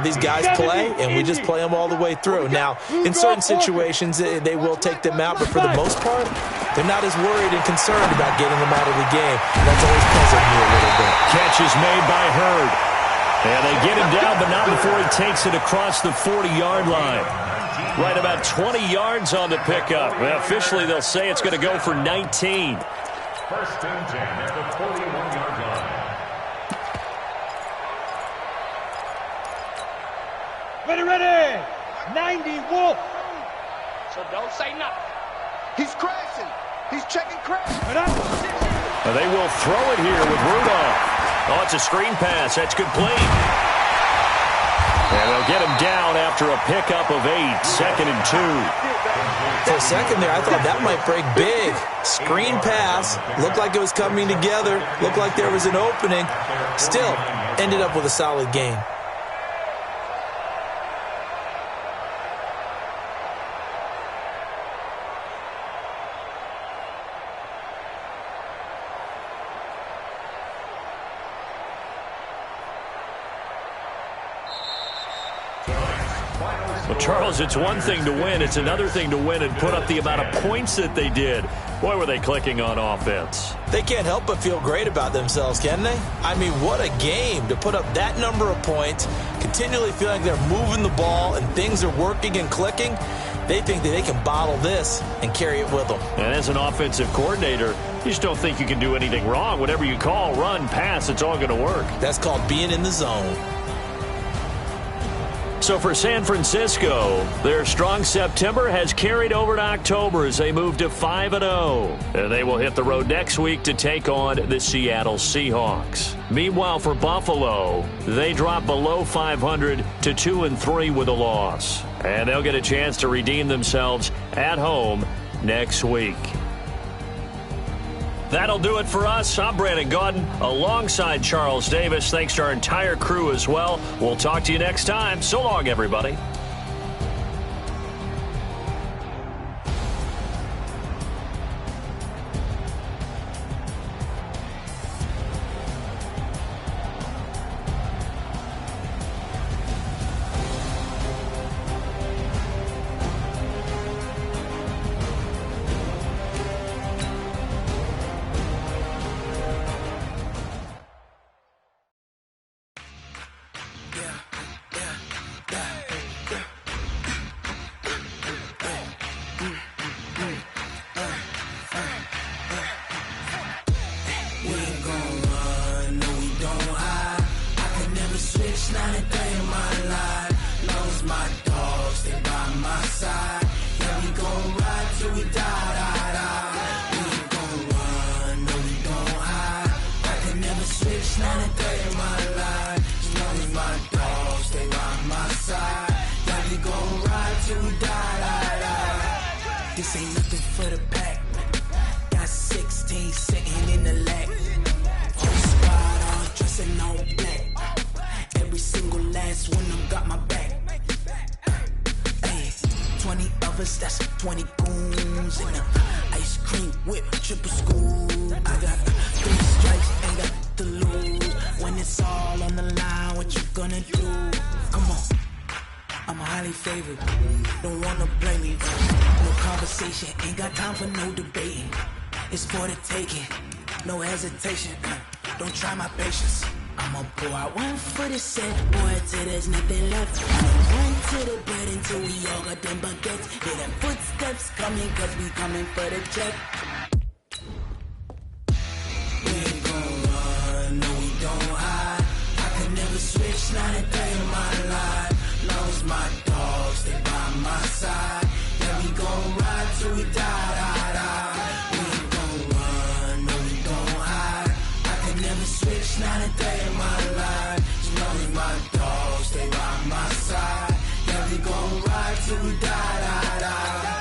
These guys play, and we just play them all the way through. Now, in certain situations, they will take them out, but for the most part, they're not as worried and concerned about getting them out of the game. And that's always puzzled me a little bit. Catch is made by Hurd. And they get him down, but not before he takes it across the 40-yard line. Right about 20 yards on the pickup. Well, officially, they'll say it's going to go for 19. First and 10 at the 41-yard line. Ready. 90 Wolf. So don't say nothing. He's crashing. He's checking crash. And they will throw it here with Rudolph. Oh, it's a screen pass. That's complete. And they'll get him down after a pickup of 8. 2nd and 2. For a second there, I thought that might break big. Screen pass. Looked like it was coming together. Looked like there was an opening. Still, ended up with a solid game. Well, Charles, it's one thing to win. It's another thing to win and put up the amount of points that they did. Boy, were they clicking on offense. They can't help but feel great about themselves, can they? I mean, what a game to put up that number of points, continually feeling they're moving the ball and things are working and clicking. They think that they can bottle this and carry it with them. And as an offensive coordinator, you just don't think you can do anything wrong. Whatever you call, run, pass, it's all going to work. That's called being in the zone. So for San Francisco, their strong September has carried over to October as they move to 5-0. And they will hit the road next week to take on the Seattle Seahawks. Meanwhile, for Buffalo, they drop below 500 to 2-3 with a loss. And they'll get a chance to redeem themselves at home next week. That'll do it for us. I'm Brandon Gaudin alongside Charles Davis. Thanks to our entire crew as well. We'll talk to you next time. So long, everybody. got my back. Hey, 20 of us, that's 20 goons. And the ice cream whip, triple scoop. I got 3 strikes, ain't got to lose. When it's all on the line, what you gonna do? Come on, I'm highly favored. Don't wanna blame me. No conversation, ain't got time for no debating. It's for the taking, no hesitation. Don't try my patience. I'ma pour out one for the set, boy, till there's nothing left. Run to the bed until we all got them baguettes. Hear them footsteps coming, cause we coming for the check. We ain't gon' run, no we don't hide. I can never switch, not a day in my life. Long as my dogs stay by my side. Yeah, we gon' ride till we die, die, die. We ain't gon' run, no we don't hide. I can never switch, not a day in my life. As long as my dogs stay by my side. Yeah, we gon' ride till we die, die, die.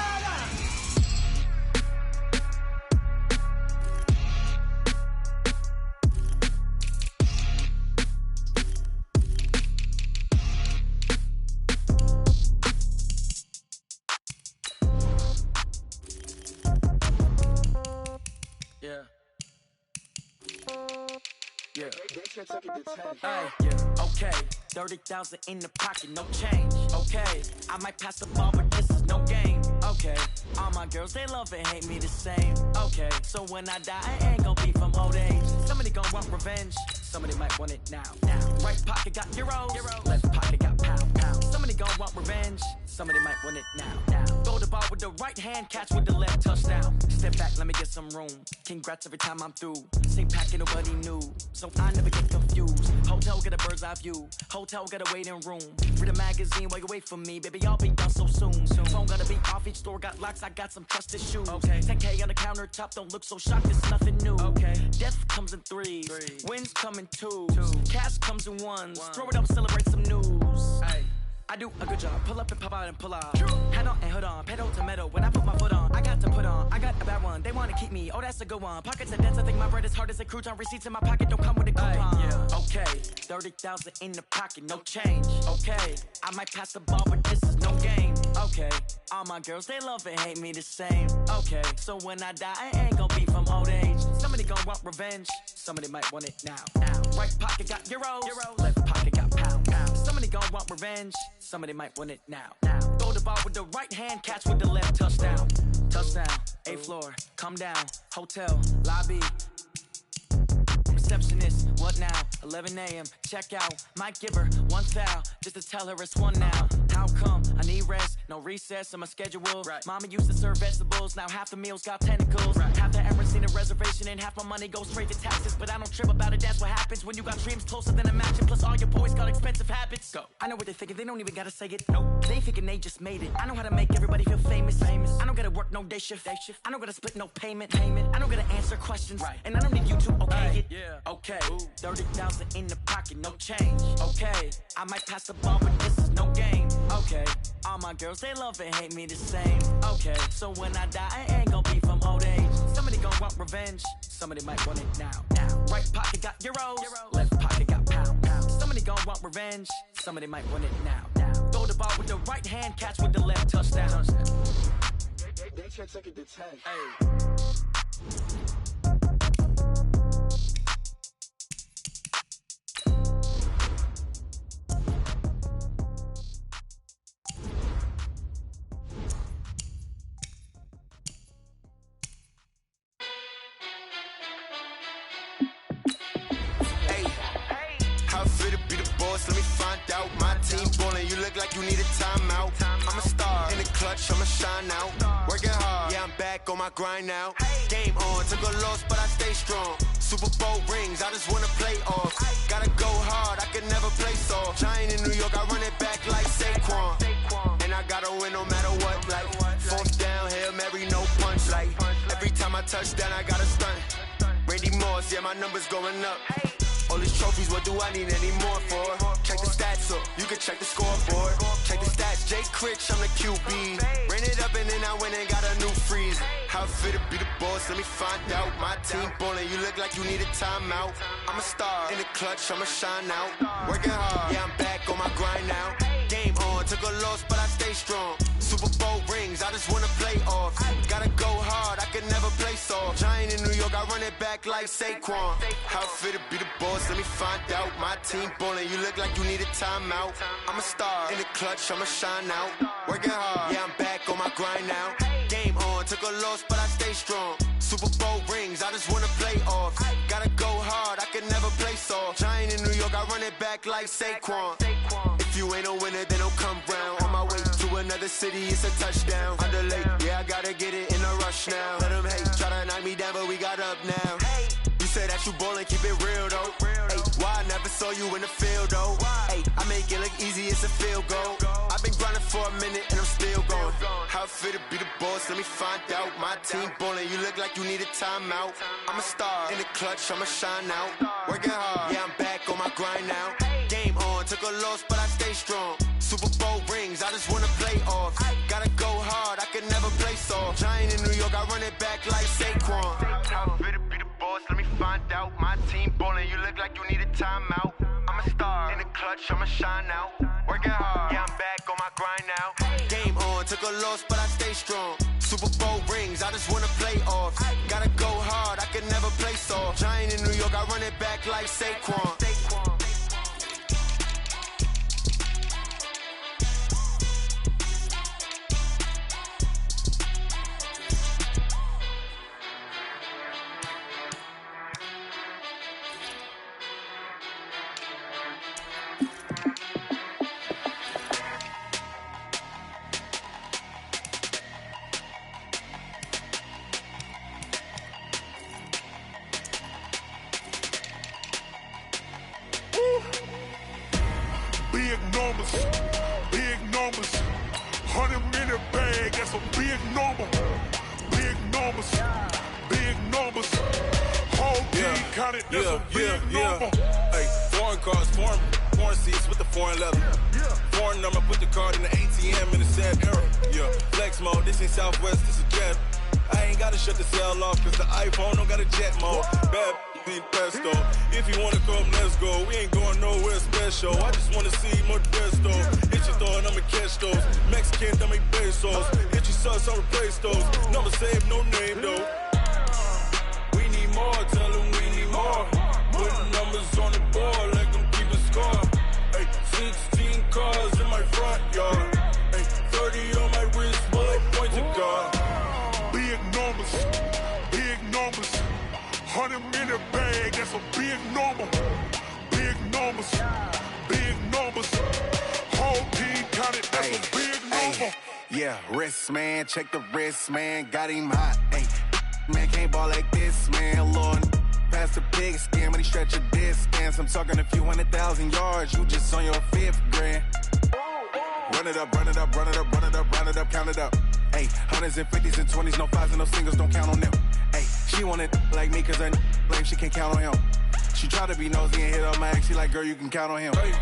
Okay, 30,000 in the pocket, no change. Okay, I might pass the ball, but this is no game. Okay, all my girls, they love and hate me the same. Okay, so when I die, I ain't gon' be from old age. Somebody gon' want revenge, somebody might want it now. Right pocket got euros, left pocket got pound. Somebody gon' want revenge, somebody might want it now. Throw the ball with the right hand, catch with the left, touchdown. Step back, let me get some room. Congrats every time I'm through. Same packet, nobody knew, so I never get confused. Hotel get a bird's eye view, hotel get a waiting room. Read a magazine while you wait for me, baby, I'll be done so soon. Phone gotta be off, each store got locks, I got some trusted shoes. Okay, 10K on the countertop, don't look so shocked, it's nothing new. Okay, death comes in threes, wins come in twos, cash comes in ones. Throw it up, celebrate some news. Ay. I do a good job, pull up and pop out and pull out. Head on and hood on, pedal to metal. When I put my foot on, I got to put on. I got a bad one, they wanna keep me, oh that's a good one. Pockets are dense, I think my bread is hard as a crouton. Receipts in my pocket don't come with a coupon. Okay, 30,000 in the pocket, no change. Okay, I might pass the ball, but this is no game. Okay, all my girls, they love and hate me the same. Okay, so when I die, I ain't gon' be from old age. Somebody gon' want revenge, somebody might want it now. Right pocket got euros, left pocket got pound. Somebody gon' want revenge, somebody might want it now. Throw the ball with the right hand, catch with the left, touchdown. Touchdown, 8th floor, come down, hotel, lobby. Receptionist, what now? 11 a.m., check out. Might give her one foul, just to tell her it's one now. How come? I need rest, no recess in my schedule. Mama used to serve vegetables, now half the meals got tentacles. Half the errands need a reservation and half my money goes straight to taxes. But I don't trip about it, that's what happens when you got dreams closer than a match. And plus all your boys got expensive habits. Go. I know what they're thinking, they don't even gotta say it. Nope. They thinking they just made it. I know how to make everybody feel famous. I don't gotta work no day shift. I don't gotta split no payment. I don't gotta answer questions. And I don't need you to okay it. Okay, 30,000 in the pocket, no change. Okay, I might pass the ball, but this is no game. Okay, all my girls, they love and hate me the same. Okay, so when I die, I ain't gon' be from old age. Somebody gon' want revenge, somebody might want it now. Right pocket got euros, left pocket got pound. Somebody gon' want revenge, somebody might want it now. Throw the ball with the right hand, catch with the left, touchdown. They check it to 10. Let me find out. My team ballin', you look like you need a timeout. I'm a star in the clutch, I'ma shine out. Working hard, yeah, I'm back on my grind now. Game on, took a loss, but I stay strong. Super Bowl rings, I just wanna play off. Gotta go hard, I can never play soft. Giant in New York, I run it back like Saquon. And I gotta win no matter what. Like 4th down, Hail Mary, no punch. Like every time I touch down, I gotta stunt. Randy Moss, yeah, my numbers going up. All these trophies, what do I need any more for? Check the stats up, you can check the scoreboard. Check the stats, Jake Critch, I'm the QB. Ran it up and then I went and got a new freeze. How fit to be the boss, let me find out. My team ballin', you look like you need a timeout. I'm a star in the clutch, I'ma shine out. Working hard, yeah, I'm back on my grind now. stay strong. Super Bowl rings, I just wanna play off. Gotta go hard, I can never play soft. Giant in New York, I run it back like Saquon. How fit to be the boss, let me find out. My team ballin', you look like you need a timeout. I'm a star, in the clutch, I'ma shine out. Working hard, yeah, I'm back on my grind now. Game on, took a loss, but I stay strong. Super Bowl rings, I just wanna play off. Gotta go hard, I can never play soft. Giant in New York, I run it back like Saquon. If you ain't a winner, then don't come round. On my way to another city, it's a touchdown. Underlay, yeah, I gotta get it in a rush now. Let them hate, try to knock me down, but we got up now. You say that you ballin', keep it real though. Hey, why I never saw you in the field though? Hey, I make it look easy, it's a field goal. I've been grinding for a minute and I'm still going. How fit to be the boss, let me find out. My team ballin', you look like you need a timeout. I'm a star, in the clutch, I'ma shine out. Working hard, yeah, I'm back on my grind now. Game on, took a loss, but I stay strong. Super Bowl rings, I just wanna play off. Gotta go hard, I can never play soft. Giant in New York, I run it back like Saquon. How fit to be the boss, let me find out. My team ballin', you look like you need a timeout. I'm a star, in the clutch, I'ma shine out. Working hard, yeah, I'm back on my grind now. Game on, took a loss, but I stay strong. Super Bowl rings, I just wanna play off. Gotta go hard, I can never play soft. Giant in New York, I run it back like Saquon. Big numbers, 100-minute bag, that's a big number. Big numbers, whole team counted, that's a big number. Hey, foreign cars, foreign seats with the foreign leather. Foreign number, put the card in the ATM in the sad era. Yeah, flex mode, this ain't Southwest, this is jet. I ain't gotta shut the cell off, cause the iPhone don't got a jet mode. Bad ain't pesto. If you wanna come, let's go. We ain't going nowhere special. I just wanna see more pesto. Hit your thought, I'ma catch those. Mexican, dame pesos. Hit your sus, I'll replace those. Number saved, no name though. We need more, tell them we need more. Putting numbers on the board, like them keep a score. Hey, 16 cars in my front yard. Hey, 30 on my wrist, bullet point to God. Big numbers, 100-minute bag, that's a big number. Big numbers, whole team counted, that's a big number. Yeah, wrist man, check the wrist man, got him hot. Ay, man can't ball like this, man. Lord, past the pig skin, but he stretch a distance. I'm talking a few 100,000 yards, you just on your 5th grand. Run it up, count it up. Ay, 100s and 50s and 20s, no 5s and no singles, don't count on them. Ay, she want it like me, cause her blame, she can't count on him. She try to be nosy and hit on my ex, she like, girl, you can count on him. Hey,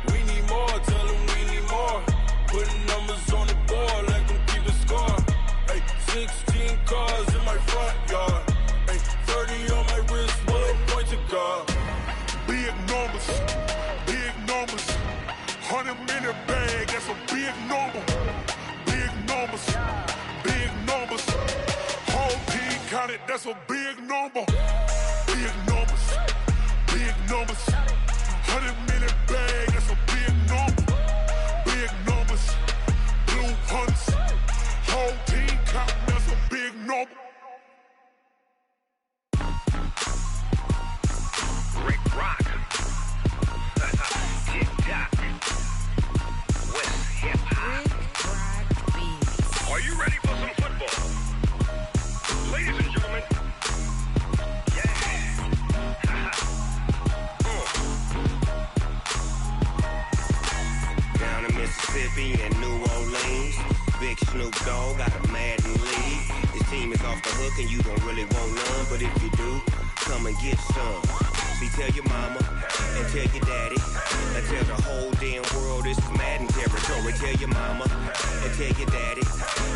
we need more, tell them we need more. Putting numbers on the board, like them keep a score. Hey, 16 cars in my front yard. Hey, 30 on my wrist, bullet point to God. Big numbers, 100-minute bag, that's a big number. Big numbers, whole team counted, that's a big number. Big numbers, 100-minute bag, that's a big number. Big numbers, blue hunts, whole team counting, that's a big number. Rick Rock. Tick-tock. West hip-hop. Are you ready for some football? Ladies and gentlemen. Yeah. Down in Mississippi and New Orleans, Big Snoop Dogg got a Madden league. His team is off the hook and you don't really want none, but if you do, come and get some. See, tell your mama and tell your daddy and tell the whole damn world this is Madden territory. Tell your mama and tell your daddy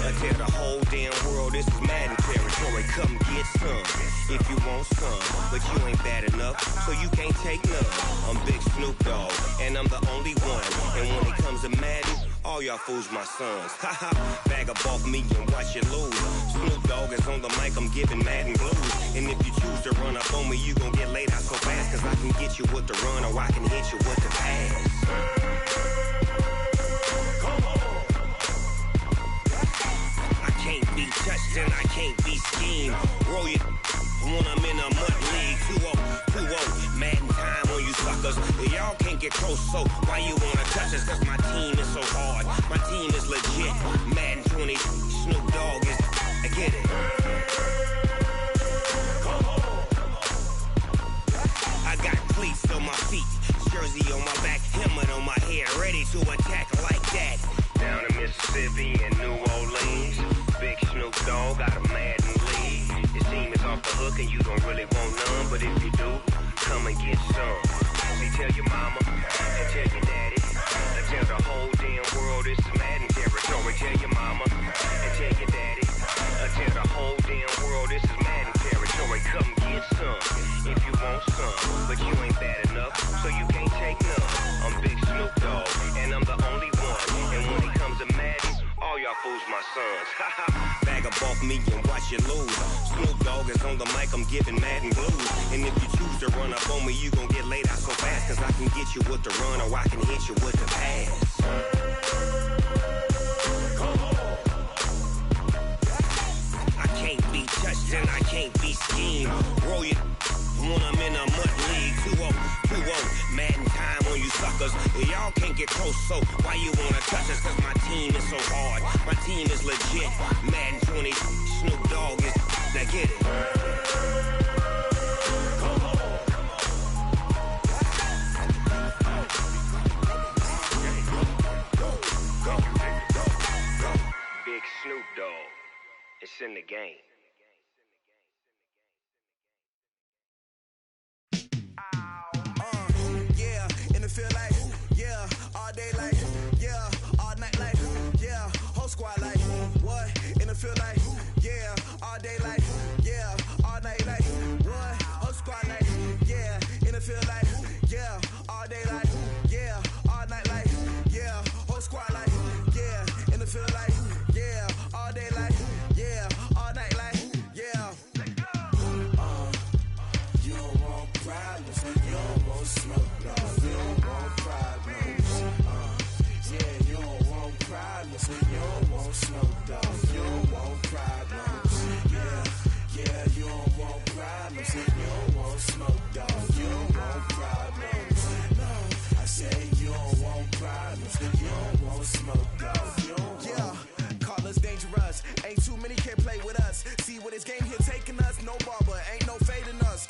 and tell the whole damn world this is Madden territory. Come get some if you want some, but you ain't bad enough, so you can't take none. I'm Big Snoop Dogg and I'm the only one, and when it comes to Madden, All y'all fools my sons. Haha, bag up off me and watch you lose. Snoop Dogg is on the mic, I'm giving Madden blues. And if you choose to run up on me, you gon' get laid out so fast. Cause I can get you with the run or I can hit you with the pass. I can't be touched and I can't be schemed. Roll you when I'm in a mud league. 2-0, Madden time on you suckers. Y'all can't get close, so why you wanna touch us? Cause my team is so hard, my team is legit. Madden 20, Snoop Dogg is, I get it. I got cleats on my feet, jersey on my back, helmet on my head, ready to attack like that. Down in Mississippi and New Orleans, big Snoop Dogg got a Madden league. Your team is off the hook and you don't really want none, but if you do, come and get some. See, tell your mama and tell your daddy, and tell the whole damn world this is Madden territory. Tell your mama and tell your daddy, and tell the whole damn world this is Madden territory. Come get some if you want some, but you ain't bad enough, so you can't take none. I'm big Snoop Dogg, and I'm the only one. And when it comes to Madden, all y'all fools my sons. Bag up off me and watch you lose. Snoop Dogg is on the mic, I'm giving Madden blues. And if you choose to run up on me, you gon' get laid out so fast. Cause I can get you with the run or I can hit you with the pass. I can't be touched and I can't be schemed. Roll you when I'm in a mud league. 2-0, Madden time on you suckers. Y'all can't get close, so why you wanna touch us? Cause my team is so hard, my team is legit. Madden 20, Snoop Dogg is, now get it. Big Snoop Dogg, it's in the game. Yeah, and it feel like, yeah, all day like, yeah, all night like, yeah, whole squad like, what? And it feel like, yeah, all day like, yeah, all night like, what? Whole squad like, yeah, and it feel like, yeah, all day like, yeah, all night like, yeah, whole squad like, yeah, and it feel like, yeah, all day like, yeah, all night like, yeah. You don't want problems, you don't want smoke, dog. You don't want problems. Yeah, you don't want problems, you don't want smoke, dog. You don't want problems. Yeah, you don't want problems, you don't want smoke, dog. You don't want problems. No, I say you don't want problems, you don't want smoke, dog. You don't want. Call us dangerous. Ain't too many can play with us. See where this game here taking us. No barber, ain't no fading us.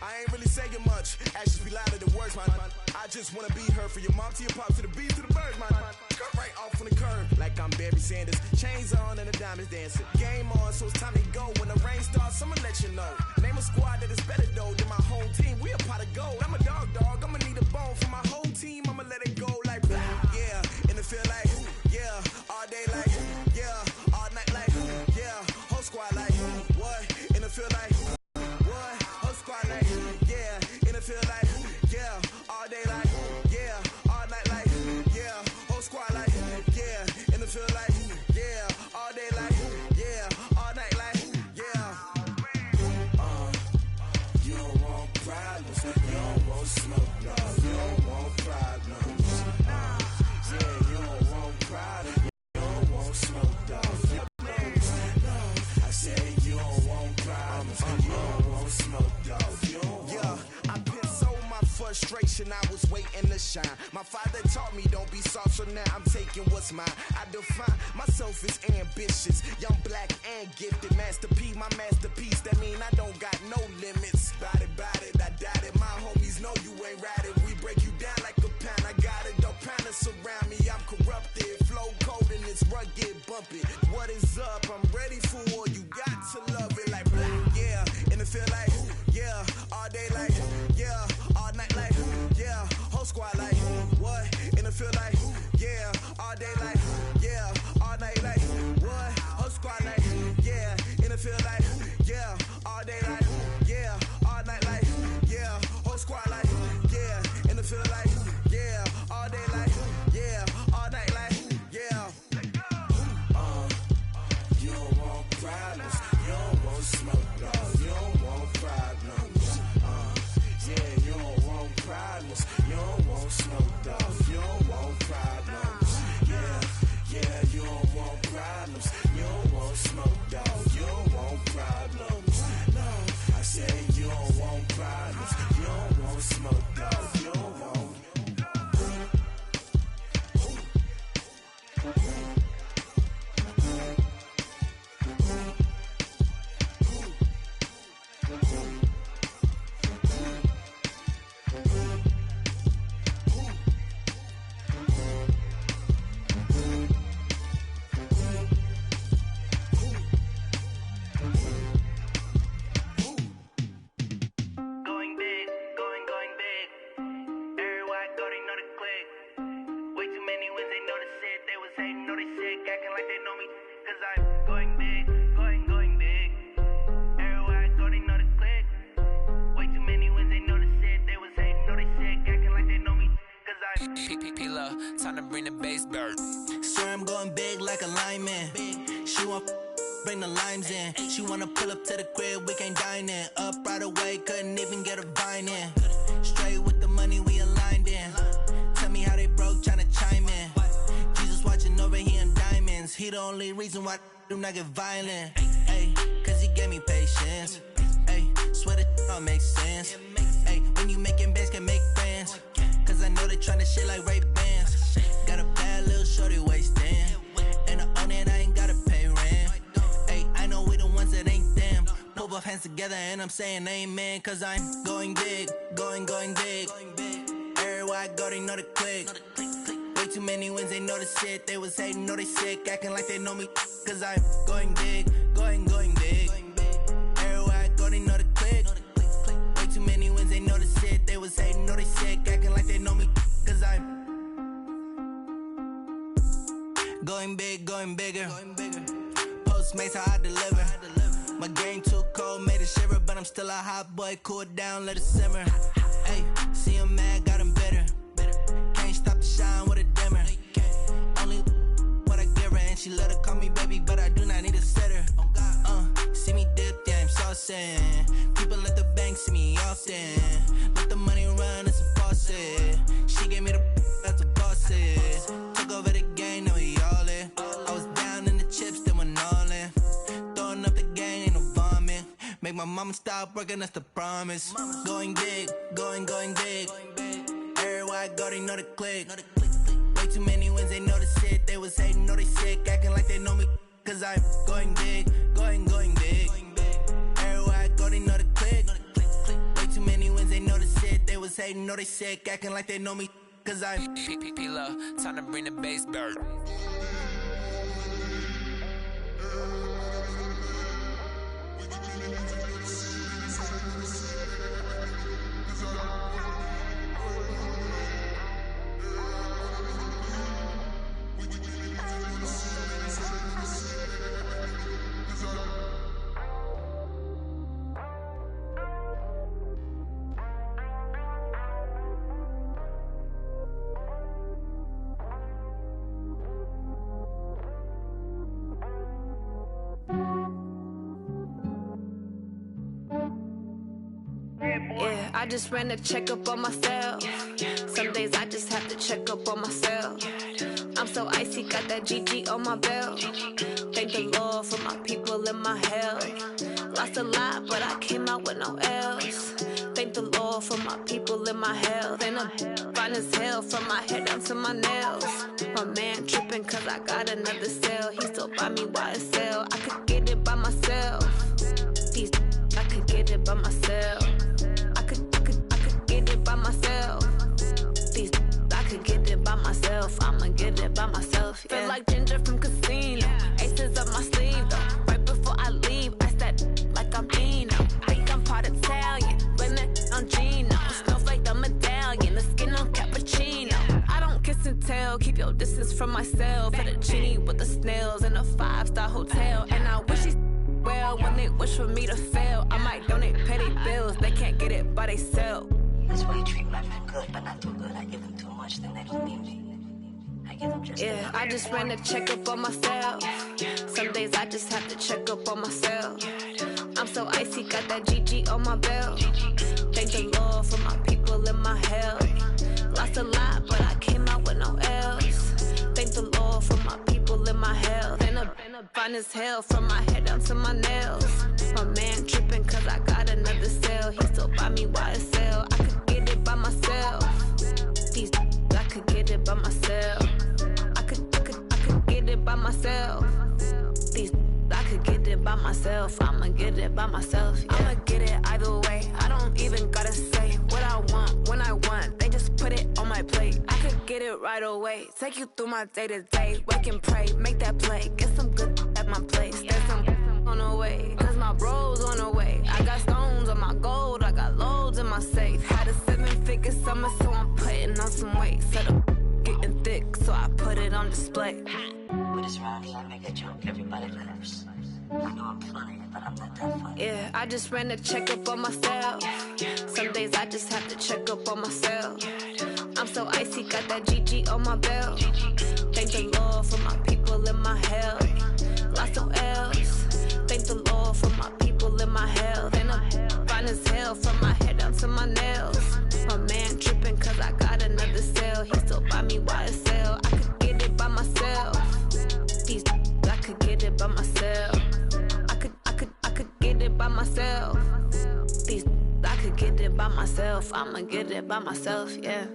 I ain't really saying much. Actions be louder than words, man. I just wanna be heard for your mom to your pop to the beat to the birds, man. Cut right off on the curb like I'm Barry Sanders. Chains on and the diamonds dancing. Game on, so it's time to go. When the rain starts, I'ma let you know. Name a squad that is better though than my whole team. We a pot of gold. I'm a dog. I'ma need a bone for my whole team. I'ma let it go like blah. Yeah, and it feel like, yeah, all day like, yeah, all night like, yeah, whole squad like, what? And it feel like, what? Whole squad like, yeah, and it feel like, yeah, all day like, yeah, all night like, yeah, whole squad like, yeah, and it feel like, yeah, all day like, yeah, all night like, yeah. You don't want problems, you don't want smoke, no, you don't want problems. Yeah, you don't want problems, you don't want smoke, dog. I say you don't want problems, you don't want smoke, dog. Yeah, I piss on my frustration, I was waiting to shine. My father taught me don't be soft, so now I'm taking what's mine. I define myself as ambitious, young, black, and gifted. Master P, my masterpiece, that mean I don't got no limits. Bout it, I doubt it. My homies know you ain't ratted. We break you down like a pound. I got it, dog pounders surround me. I'm corrupted, flow cold and it's rugged, bumpy. What is up? I'm ready for war. You got to love it like blah. Yeah, and it feel like, yeah, all day like, yeah, all night like, yeah, whole squad like, what? And it feel like, yeah, all day like, yeah, all night like, what? Whole squad like, yeah, and it feel like, yeah, all day like, yeah, all night like, yeah, whole squad like, yeah, and it feel like, yeah, all day like, yeah, all night like, yeah. problems. You don't want smoke, dog. You don't want problems. Yeah, you don't want problems. You don't want smoke, dog. You don't want problems. No, I said you don't want problems. You don't want smoke, dog. You don't want. Time to bring the bass bird. Swear I'm going big like a lineman. She want bring the limes in. She wanna pull up to the crib, we can't dine in. Up right away, couldn't even get a vine in. Straight with the money we aligned in. Tell me how they broke, tryna chime in. Jesus watching over here in diamonds. He the only reason why I do not get violent. Ay, cause he gave me patience. Ay, swear that all makes sense. Ay, when you making bands, can make friends. Cause I know they tryna shit like Ray Bans. Got a bad little shorty wasting. And I own it, I ain't gotta pay rent. Ay, I know we the ones that ain't them. Pull both hands together and I'm saying amen. Cause I'm going big, going big. Everywhere I go, they know the click. Way too many wins, they know the shit. They was hating, know they sick, acting like they know me. Cause I'm going big, going big. Everywhere I go, they know the click. Way too many wins, they know the shit. They was hating, know they sick, acting like they know me. Cause I'm going big, going bigger. Postmates how I deliver. My game too cold, made it shiver. But I'm still a hot boy, cool it down, let it simmer. Hey, see him mad, got him bitter. Can't stop the shine with a dimmer. Only what I give her, and she let her call me baby, but I do not need a sitter. See me dip, yeah, I'm saucing. People at the bank see me often. Let the money run, it's a faucet. She gave me the that's a boss it. Took over the game, now we all in. I was down in the chips, then went all in. Throwing up the game, ain't no vomit. Make my mama stop working, that's the promise. Going big, going big. Everywhere I go, they know the click. Way too many wins, they know the shit. They was hating, know they sick, acting like they know me. Cause I'm going big, going big. Everywhere I go, they know the click. Way too many wins, they know the shit. They was hating, know they sick, acting like they know me. Cause I'm P-P-P-Love, time to bring the bass bird. Yeah, I just ran a checkup on myself. Some days I just have to check up on myself. I'm so icy, got that GG on my belt. Thank the Lord for my people and my health. Lost a lot, but I came out with no else. Thank the Lord for my people and my health. And I'm fine as hell from my head down to my nails. My man tripping cause I got another cell. He still buy me YSL. I could get it by myself. These I could get it by myself. I could get it by myself. These I could get it by myself. I'ma get it by myself. Yeah. Feel like Ginger from Casino. Aces up my sleeve though. Right before I leave, I said like I'm Dino. Think I'm part Italian. Blame it on Gino. Snowflake the medallion. The skin on cappuccino. I don't kiss and tell. Keep your distance from myself. At a genie with the snails in a 5-star hotel. And I wish he's well when they wish for me to fail. I might donate petty bills. They can't get it by they sell. That's why you treat my men good, but not too good. I give them too much, then they don't need me. I give them just yeah, I just ran a checkup on myself. Some days I just have to check up on myself. I'm so icy, got that GG on my belt. Thank the Lord for my people and my health. fine as hell from my head down to my nails. My man tripping cause I got another sale. He still buy me YSL. I could get it by myself. These I could get it by myself. I could get it by myself. These I could get it by myself. I'ma get it by myself. Yeah. I'ma get it either way. I don't even gotta say what I want when I want. They just put it on my plate. I could get it right away. Take you through my day to day. Wake and pray, make that play. Get some good at my place. There's some on the way. Cause my bros on the way. I got stones on my gold. I got loads in my safe. Had a 7-figure summer, so I'm putting on some weight. Set up getting thick, so I put it on display. With this rhyme, I make a joke everybody laughs. I know I'm funny, but I'm not that funny. Yeah, I just ran a checkup on myself. Some days I just have to check up on myself. I'm so icy, got that GG on my belt. Thank the Lord for my people in my hell. Lots of L's. Thank the Lord for my people in my hell. And I'm fine as hell from my head down to my nails. My man tripping cause I got another sale. He still buy me YSL. I could get it by myself. These I could get it by myself. I could get it by myself. These I could get it by myself. I'ma get it by myself, yeah.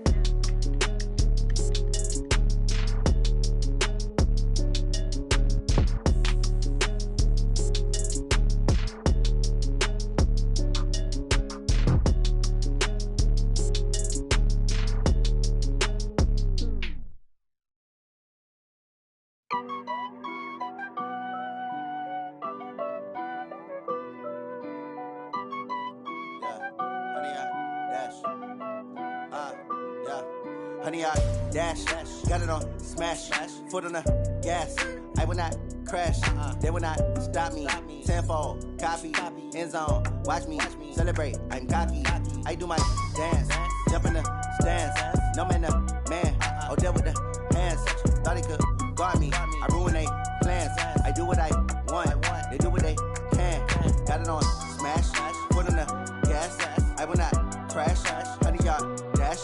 Honey, I dash, got it on smash, foot on the gas. I will not crash, they will not stop me. Tenfold, copy, end zone, watch me celebrate. I'm cocky, I do my dance, jump in the stands. No man, man, oh, there with the hands. Thought he could guard me, I ruin they plans. I do what I want, they do what they can. Got it on smash, foot on the gas. I will not crash, honey, y'all dash,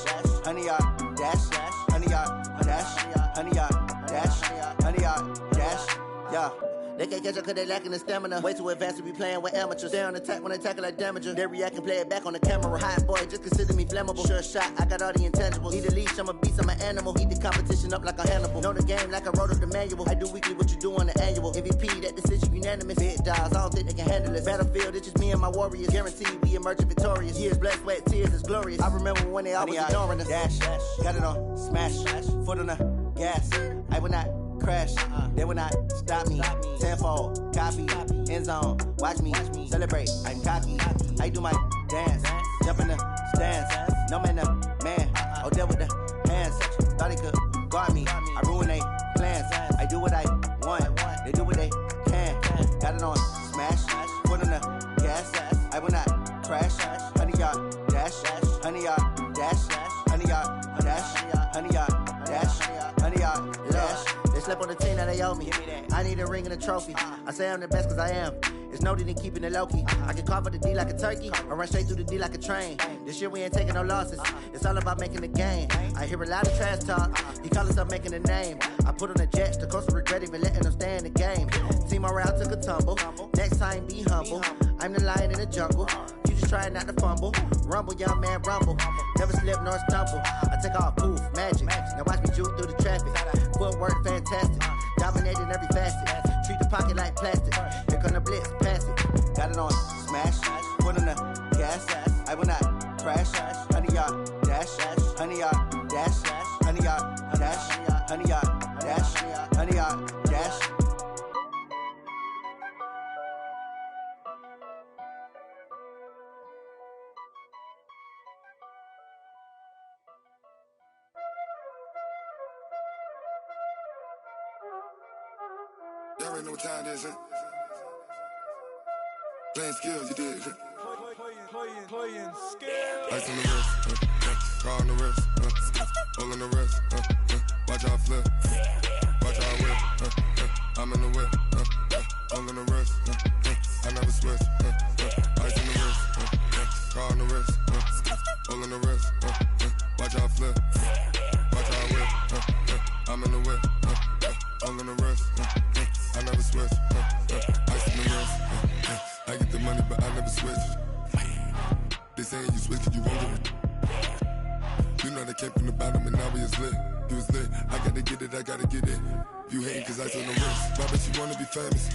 honey, y'all dash, honey, y'all dash, honey, y'all dash, honey, y'all dash, yeah. They can't catch up cause they lacking the stamina. Way too advanced to be playing with amateurs. Stay on attack when they tackle like damager. They react and play it back on the camera. Hot boy, just consider me flammable. Sure shot, I got all the intangibles. Need a leash, I'm a beast, I'm an animal. Eat the competition up like a Hannibal. Know the game like I wrote up the manual. I do weekly what you do on the annual. MVP, that decision unanimous. Big dogs, I don't think they can handle it. Battlefield, it's just me and my warriors. Guaranteed we emerging victorious. Years, blood, sweat, tears, it's glorious. I remember when they always ignoring us. Dash, got it on smash, foot on the gas. I will not crash, they will not stop me. Tenfold, copy, end zone, watch me celebrate. I'm cocky, I do my dance, jump in the stands. No man, man, oh, there with the hands. Thought he could guard me, I ruin they plans. I do what I want, they do what they can. Got it on smash, foot on the gas. I will not crash, honey, y'all dash, honey, y'all dash, honey, y'all dash, honey, y'all dash, honey, y'all dash. They slept on the team that they owe me. I need a ring and a trophy. I say I'm the best cause I am. It's noted in keeping it low-key. I can carve up the D like a turkey or run straight through the D like a train. This year we ain't taking no losses. It's all about making the game. I hear a lot of trash talk. He call himself making a name. I put on the Jets. The coach will regret even letting them stay in the game. Team morale took a tumble. Next time be humble. I'm the lion in the jungle. You just trying not to fumble. Rumble, young man, rumble. Never slip nor stumble. I take off, poof, magic. Now watch me juke through the traffic. Footwork fantastic. Dominating every facet. Treat the pocket like plastic. Here come the blitz, pass it. Got it on smash. Foot on the gas. I will not crash. Honey, y'all dash. Honey, y'all dash. Honey, y'all dash. Honey, y'all dash. Honey, y'all dash. Y'all already know what time it is, huh? Playing skills, you did, huh? Playing skills. Ice on the wrist, car on the wrist, hole on the wrist, watch out flip, watch out whip, I'm in the whip, hole on the wrist, I never switch, ice on the wrist, car on the wrist, hole on the wrist, watch out flip, watch out whip, I'm in the whip, hole on the wrist, I never switch, around him and now he is lit. He was lit. I gotta get it, I gotta get it. You hate cause I took no risks. Why bet you wanna be famous,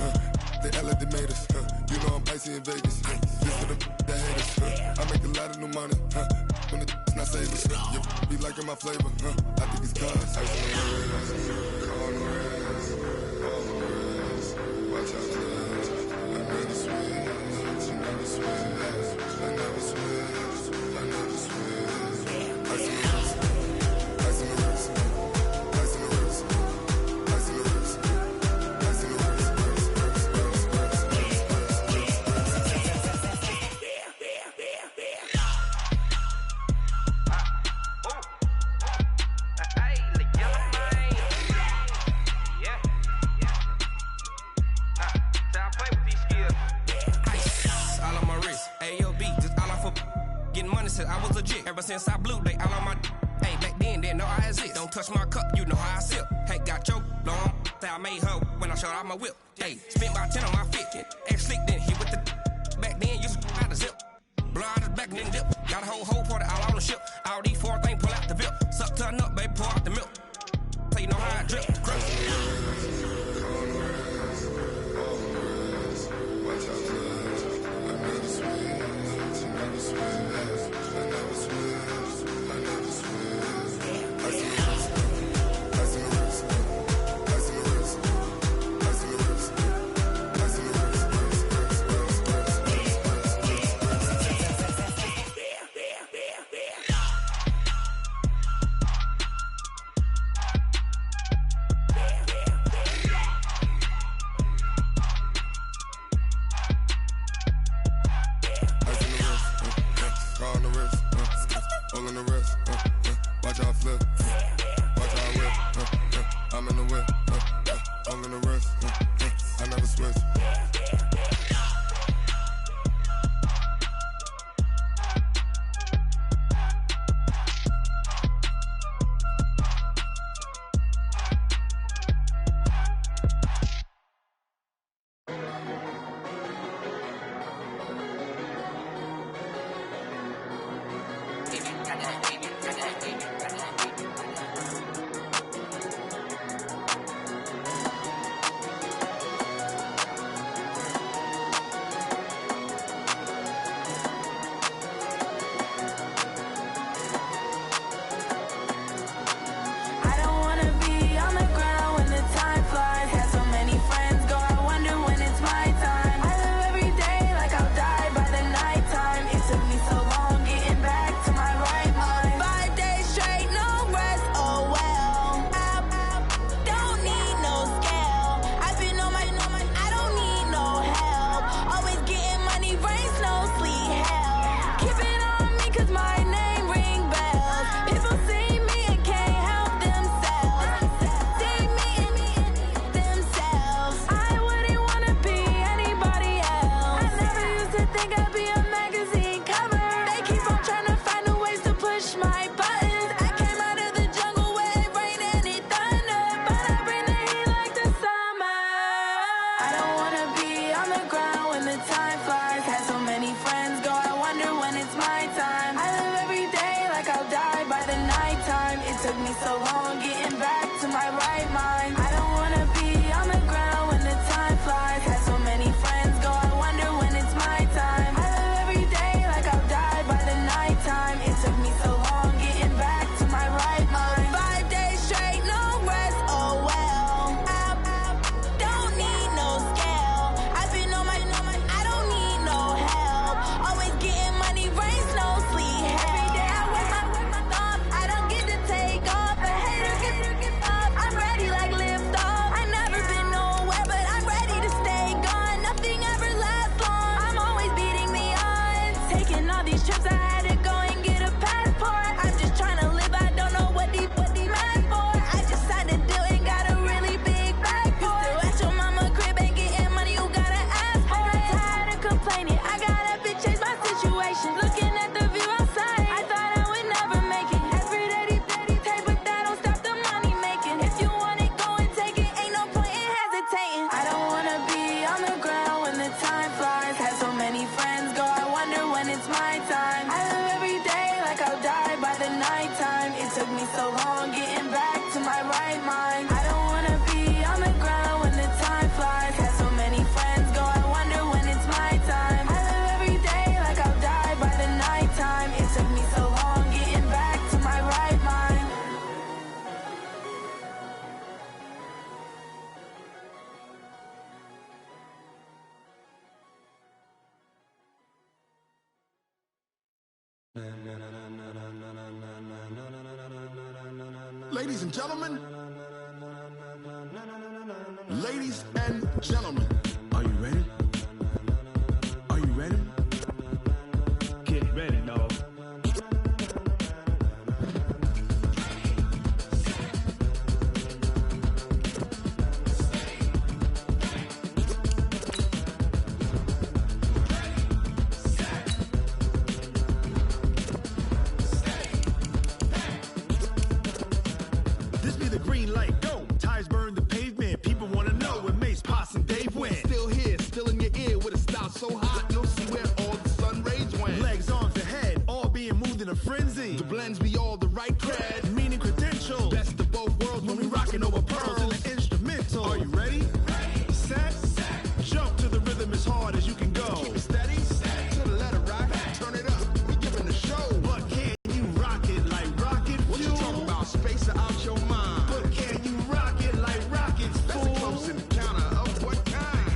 They act like they made us, You know I'm icy in Vegas, This for the that hate us, I make a lot of new money, When the not save us, You be liking my flavor, I think it's cause ice on the wrist, on the wrist, on the wrist. Watch out, cuz I never switch, you never switch, I never switch, I never switch. Ice on the wrist, ice on the wrist, ice on the wrist, ice on the wrist, ice on the wrist. I was legit. Ever since I blew, they all on my hey, back then, didn't know I exist. Don't touch my cup, you know how I sip. Hey, got your long, say I made her when I showed out my whip. Hey, spent about 10 on my fit. Ex slick, then hit with the back then, used to out the zip. Blow out his back and then dip. Got a whole party all on the ship. All these four things, pull out the VIP. Suck to a nut, baby, pour out the milk. So you know how I drip. Crush. Watch out, cuz I never switch, you never switch. I never switch, I never switch. Ice in the wrist, ice in the wrist, ice in the wrist, ice in the wrist, ice in the wrist. On the wrist, all in the wrist, watch how I flip, watch how I whip, I'm in the whip, all in the wrist, I never switch. Every day I work my thumb, I don't get to take off. But hey, long getting back to my right mind. I don't wanna be on the ground when the time flies. Had so many friends go, I wonder when it's my time. I live every day like I'll die by the nighttime. It took me so long getting back to my right mind. Ladies and gentlemen, ladies and gentlemen, are you ready? Are you ready? Get ready, dog. This be the green light, go. Tires burn the pavement. People wanna know when Mace, Pops, and Dave went. Still here, still in your ear with a style so hot, you'll see where all the sun rays went. Legs, arms, the head, all being moved in a frenzy. The blends be all the right cred, meaning credentials. best of both worlds When we rockin' over pearls in the instrumental. Are you ready? Set, jump to the rhythm as hard as you can go. Keep it steady, to the letter right, turn it up, we giving the show. But can you rock it like rocket What you fuel? talking about, space out your mind? But can you rock it like rockets, That's a fool? close encounter of what kind?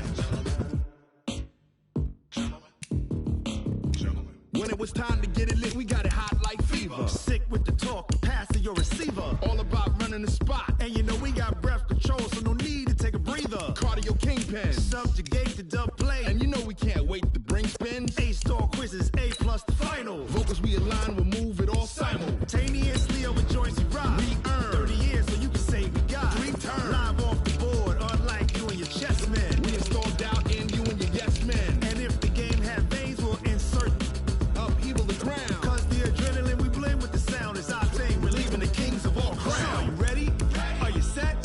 When it was time to get it lit, we got it hot like fever. Sick with the talk, pass to your receiver. All about running the spot. And you know we got breath control, so no need to take a breather. Cardio kingpin. Subjugate the dub play. And you know we can't wait to bring spins. A-star quizzes, A+ the final. Vocals we align, we'll move it all Simultaneously over joints we rock. We earn 30 years so you can say we got 3 turns. live off the board, unlike you and your chess men. We install doubt in you and your yes men. And if the game had veins, we'll insert Upheaval the crown. Cause the adrenaline we blend with the sound is our thing. We're leaving the kings of all crowns. Are you ready? Are you set?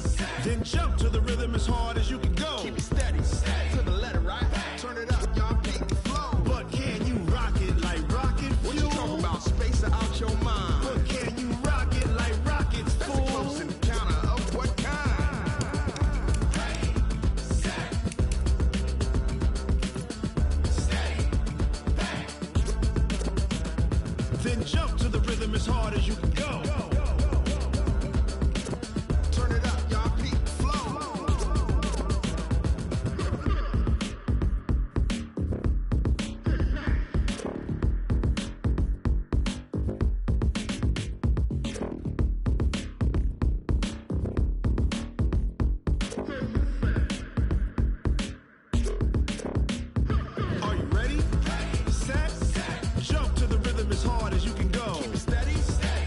Then jump to the rhythm as hard as you can go. Keep it steady, to the letter right. Turn it up, y'all beat the flow. But can you rock it like rocket fuel? What you talking about, space out your mind? But can you rock it like rockets, That's a fool? close encounter of what kind? Then jump to the rhythm as hard as you can go. Turn it up, y'all beat the flow. Are you ready? Set, jump to the rhythm as hard as you can go. Keep it steady,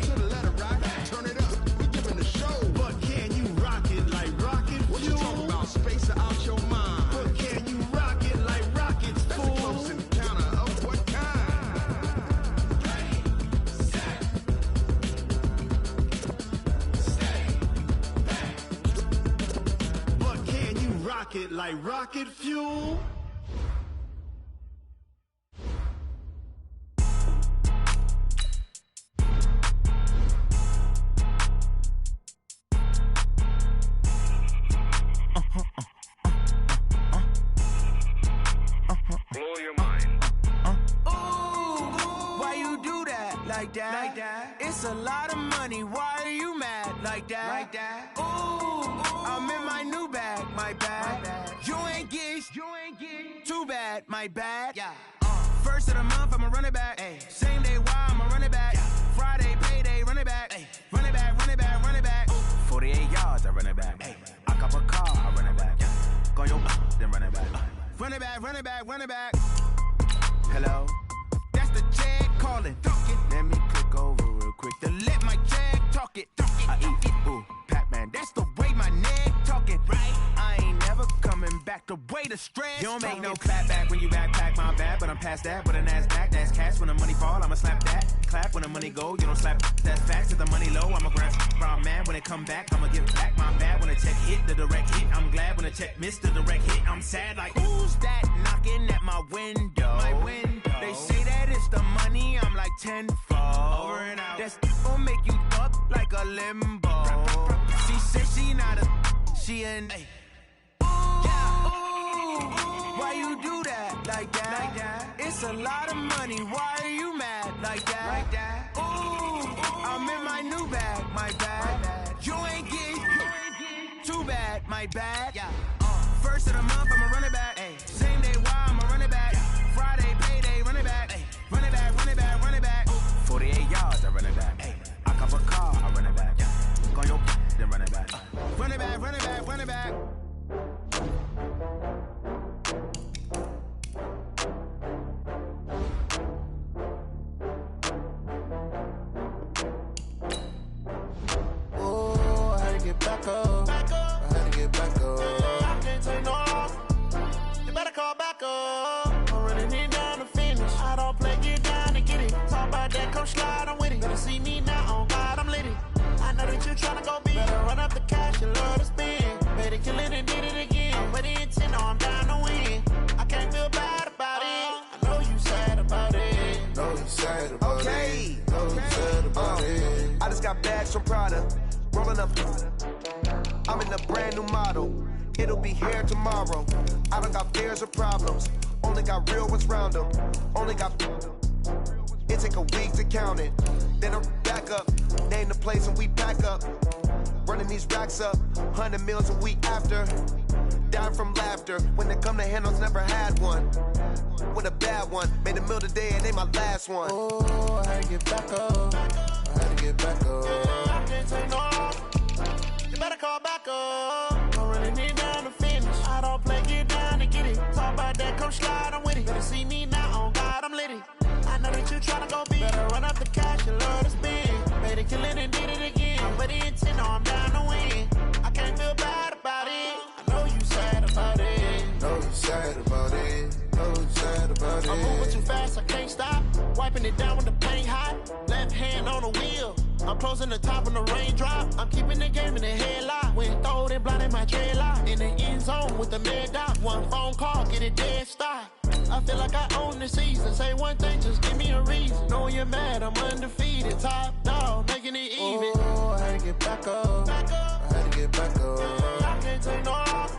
to the letter right. Turn it up, we giving the show. But can you rock it like rocket What you fuel? talking about, space out your mind? But can you rock it like rockets, That's a fool? close encounter of what kind? But can you rock it like rocket fuel? Blow your mind. Why you do that like that? Like that? It's a lot of money. Why are you mad like that? Like that? Ooh, I'm in my new bag, my bad. You ain't get too bad, my bad. Yeah. First of the month, I'ma run it back. Ay. Same day, why I'ma run it back. Friday, payday, run it back. Ay. Run it back, run it back, run it back. 48 yards, I run it back. Ay. I cop a car, I run it back. Go your then run it back. Run it back, run it back, run it back. Hello? That's the check calling. Let me click over real quick to let my check talk it. I eat it, ooh, Pac-Man. That's the way my neck talking. Right? I ain't never coming back the way the stress. You don't make no clap back when you backpack my bad, but I'm past that. With an ass back, that's cash. When the money fall, I'ma slap that. Clap when the money go, you don't slap. That's facts. If the money low, I'ma grab. Brown man, when it come back, I'ma give back my bad. When the check hit, the direct hit. I'm glad when the check missed the direct hit. I'm sad like, who's that knocking at my window? My window. They say that it's the money, I'm like tenfold. Over and out. That's gon' make you up. like a limbo. She said she not a, she an. Why you do that like that? It's a lot of money. Why are you mad like that? Ooh, I'm in my new bag, my bad. You ain't getting too bad, my bad. First of the month, I'ma run it back. Same day, why I'ma run it back. Friday, payday, run it back. Run it back, run it back, run it back. 48 yards, I run it back. I cop a car, I run it back. Go your then run it back. Run it back, run it back, run it back. Oh, I had to get back up. I had to get back up. I can't take no loss. You better call back up. I'm running it down to finish. I don't play, get down and get it. Talk about that, come slide, I'm with it. Better see me now, on God, I'm lit it. I know that you tryna go big. Better run up the cash, you love to spend. Better kill it and did it again. But the intent, no, I'm down to win. I can't feel bad about it. I know you sad about it. Know you sad about it. Know you sad about it. I just got bags from Prada. Rolling up. I'm in a brand new model. It'll be here tomorrow. I don't got fears or problems. Only got real ones round them. Only got. It take a week to count it. Then I'm back up. Name the place and we pack up. Running these racks up. 100 meals a week after. Dying from laughter. When it come to handles, never had one. With a bad one. Made a meal today and they my last one. Oh, I had to get back up. I had to get back up. I can't take no loss. You better call back up. I'm running it down to finish. I don't play, get down and get it. Talk about that, come slide, I'm with it. Better see me now, on God, I'm lit it. I know that you tryna go big. Better run up the cash, you love to spend. Better kill it and did it again. But the intent, no, I'm down to win. I can't feel bad about it. I know you sad about it. Know you sad about it. Know you sad about it. I'm moving too fast, I can't stop. Wiping it down with the paint hot. Left hand on the wheel. I'm closing the top when the raindrop. I'm keeping the game in the headlock. When throwed and blinded my dreadlock. In the end zone with the mad dot. One phone call, get it dead stop. I feel like I own the season. Say one thing, just give me a reason. Knowing you're mad, I'm undefeated. Top dog, making it even. Oh, I had to get back up. I had to get back up. I can't take no loss.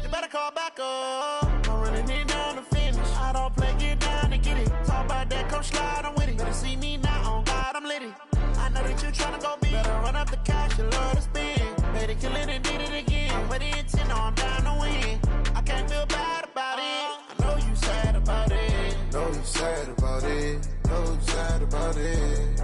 You better call back up. I'm running it down to finish. I don't play, get down and get it. Talk about that, come slide, I'm with it. Better see me now, on God, I'm lit it. I know that you tryna go big. Better run up the cash, you love to spend. Better kill it and did it again. But the intent, no, I'm down to win. I can't feel bad about it. I know you sad about it. Know you sad about it. Know you sad about it.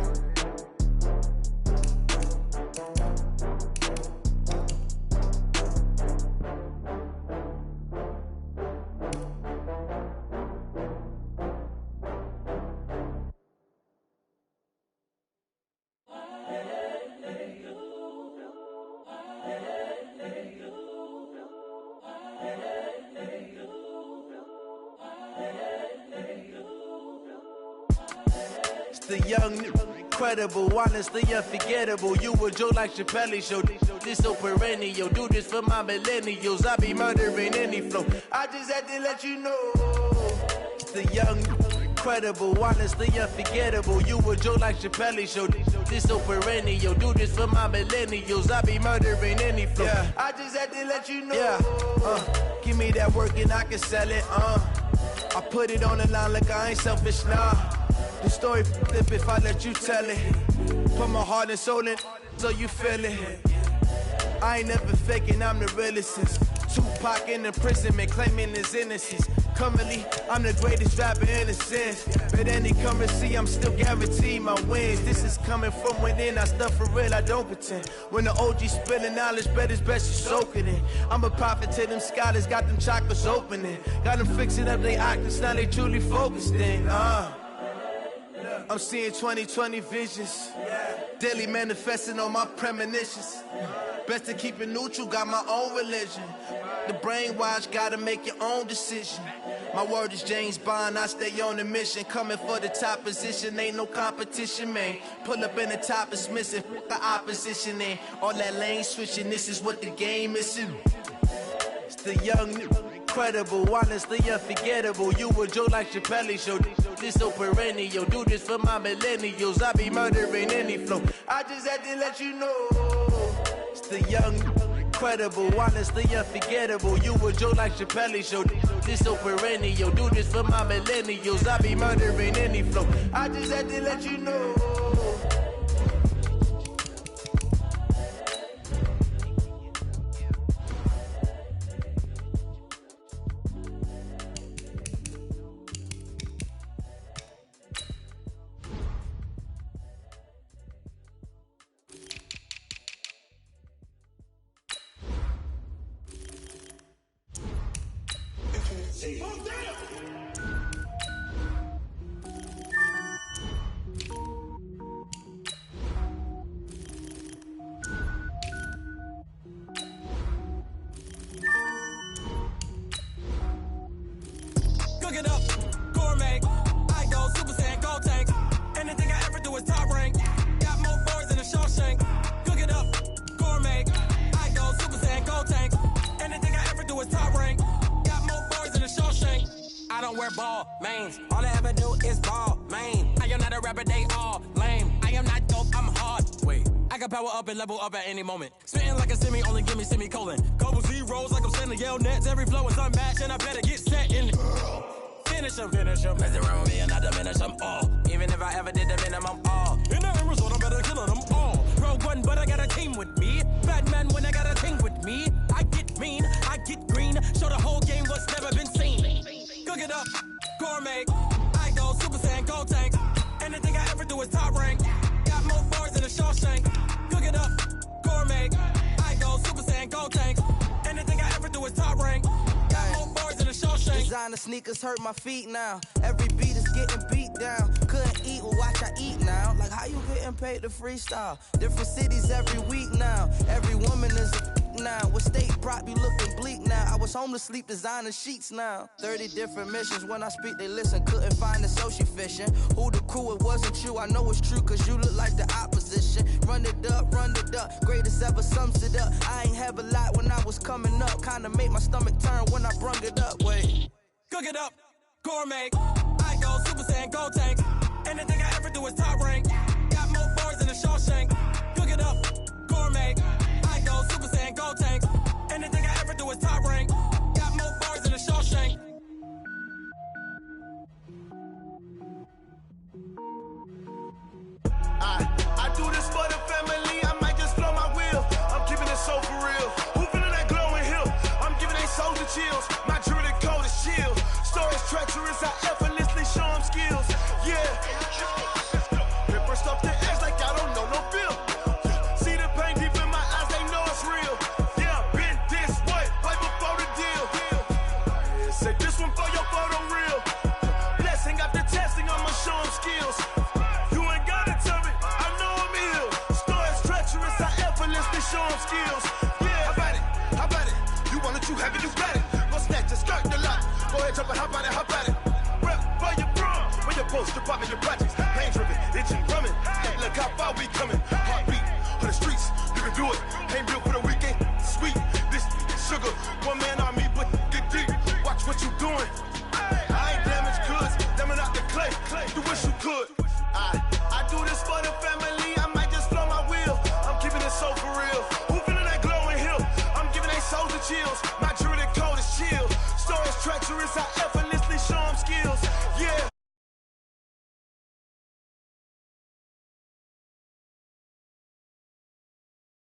The young, incredible, honestly unforgettable. You a joke like Chappelle show. This so perennial. Do this for my millennials. I be murdering any flow. I just had to let you know. The young, incredible, honestly unforgettable. You a joke like Chappelle show. This so perennial. Do this for my millennials. I be murdering any flow. Yeah. I just had to let you know. Yeah. Give me that work and I can sell it. I put it on the line like I ain't selfish, nah. The story flip if I let you tell it. Put my heart and soul in so you feel it. I ain't never faking, I'm the realest since Tupac in imprisonment, claiming his innocence. Currently, I'm the greatest rapper in a sense. But any currency, I'm still guaranteed my wins. This is coming from within, I stuff for real, I don't pretend. When the OG spilling knowledge, bet it's best you soak it in. I'm a prophet to them scholars, got them chakras opening. Got them fixing up their octaves, now they truly focused in. I'm seeing 2020 visions. Daily manifesting on my premonitions. Best to keep it neutral, got my own religion. The brainwash, gotta make your own decision. My word is James Bond, I stay on a mission. Coming for the top position, ain't no competition, man. Pull up in the top, it's missing, the opposition, and all that lane switching, this is what the game is. It's the young, incredible, honestly unforgettable. You a Joe like Chappelle show. This so perennial. Do this for my millennials. I be murdering any flow. I just had to let you know. It's the young, incredible, honestly unforgettable. You a Joe like Chappelle show. This so perennial. Do this for my millennials. I be murdering any flow. I just had to let you know. Cook it up, gourmet. I go Super Saiyan, go tank. Anything I ever do is top rank. Got more birds than a Shawshank. Cook it up, gourmet. I go Super Saiyan, go tank. Anything I ever do is top rank. Got more birds than a Shawshank. I don't wear ball mains. All I ever do is ball main. I am not a rapper, they all lame. I am not dope, I'm hard. Wait, I can power up and level up at any moment. Spitting like a semi, only give me semicolon. Couple zeros like I'm sending yell nets. Every flow is unmatched and I better get set in. Finish them. Mess around with me and I diminish them all. Even if I ever did the minimum all. In the end result, I'm better killing them all. Rogue One, but I got a team with me. Batman when I got a team with me. I get mean, I get green. Show the whole game what's never been seen. Cook it up, gourmet. I go Super Saiyan, go tank. Anything I ever do is top rank. Got more bars than a Shawshank. Cook it up, gourmet. I go Super Saiyan, go tank. Anything I ever do is top rank. Got more bars than a Shawshank. Designer sneakers hurt my feet now. Every beat is getting beat down. Couldn't eat, well watch I eat now. Like how you getting paid to freestyle? Different cities every week now. Every woman is a now. With state prop, you looking bleak now. I was home to sleep, designer sheets now. 30 different missions. When I speak, they listen. Couldn't find it, so she fishing. Who the crew? It wasn't you. I know it's true, cause you look like the opposition. Run it up, greatest ever sums it up. I ain't have a lot when I was coming up. Kinda made my stomach turn when I brung it up. Wait. Cook it up, gourmet. I go Super Saiyan, go tank. Anything I ever do is top rank. Got more bars than a Shawshank. Cook it up, gourmet. I go Super Saiyan, go tank. Anything I ever do is top rank. Got more bars than a Shawshank. I do this for the family. I might just blow my wheel. I'm keeping it so for real. Who feeling that glowing hill? I'm giving they souls the chills. My jewelry cold is chill. Stories treacherous. I effortlessly show them skills. Yeah. Ripper stuff the edge like I don't know no feel. See the pain deep in my eyes. They know it's real. Yeah, been this way right before the deal. Say this one for your photo real. Blessing after testing. I'ma show them skills. You ain't gotta tell me. I know I'm ill. Stories treacherous. I effortlessly show them skills. Yeah. How about it? You want it, you have it, you got it. Go snatch it, skirt the lot. Go ahead, jump it, how about it? Rep for your bro. When your post, you're popping your projects. Pain driven, itching, drumming. Look how far we coming. Heartbeat for the streets. You can do it. Ain't built for the weekend. Sweet, this sugar. One man army, but get deep. Watch what you doing. I ain't damaged goods. Damn it out the clay. You wish you could. I do this for the family. I might just blow my wheel. I'm keeping it so for real.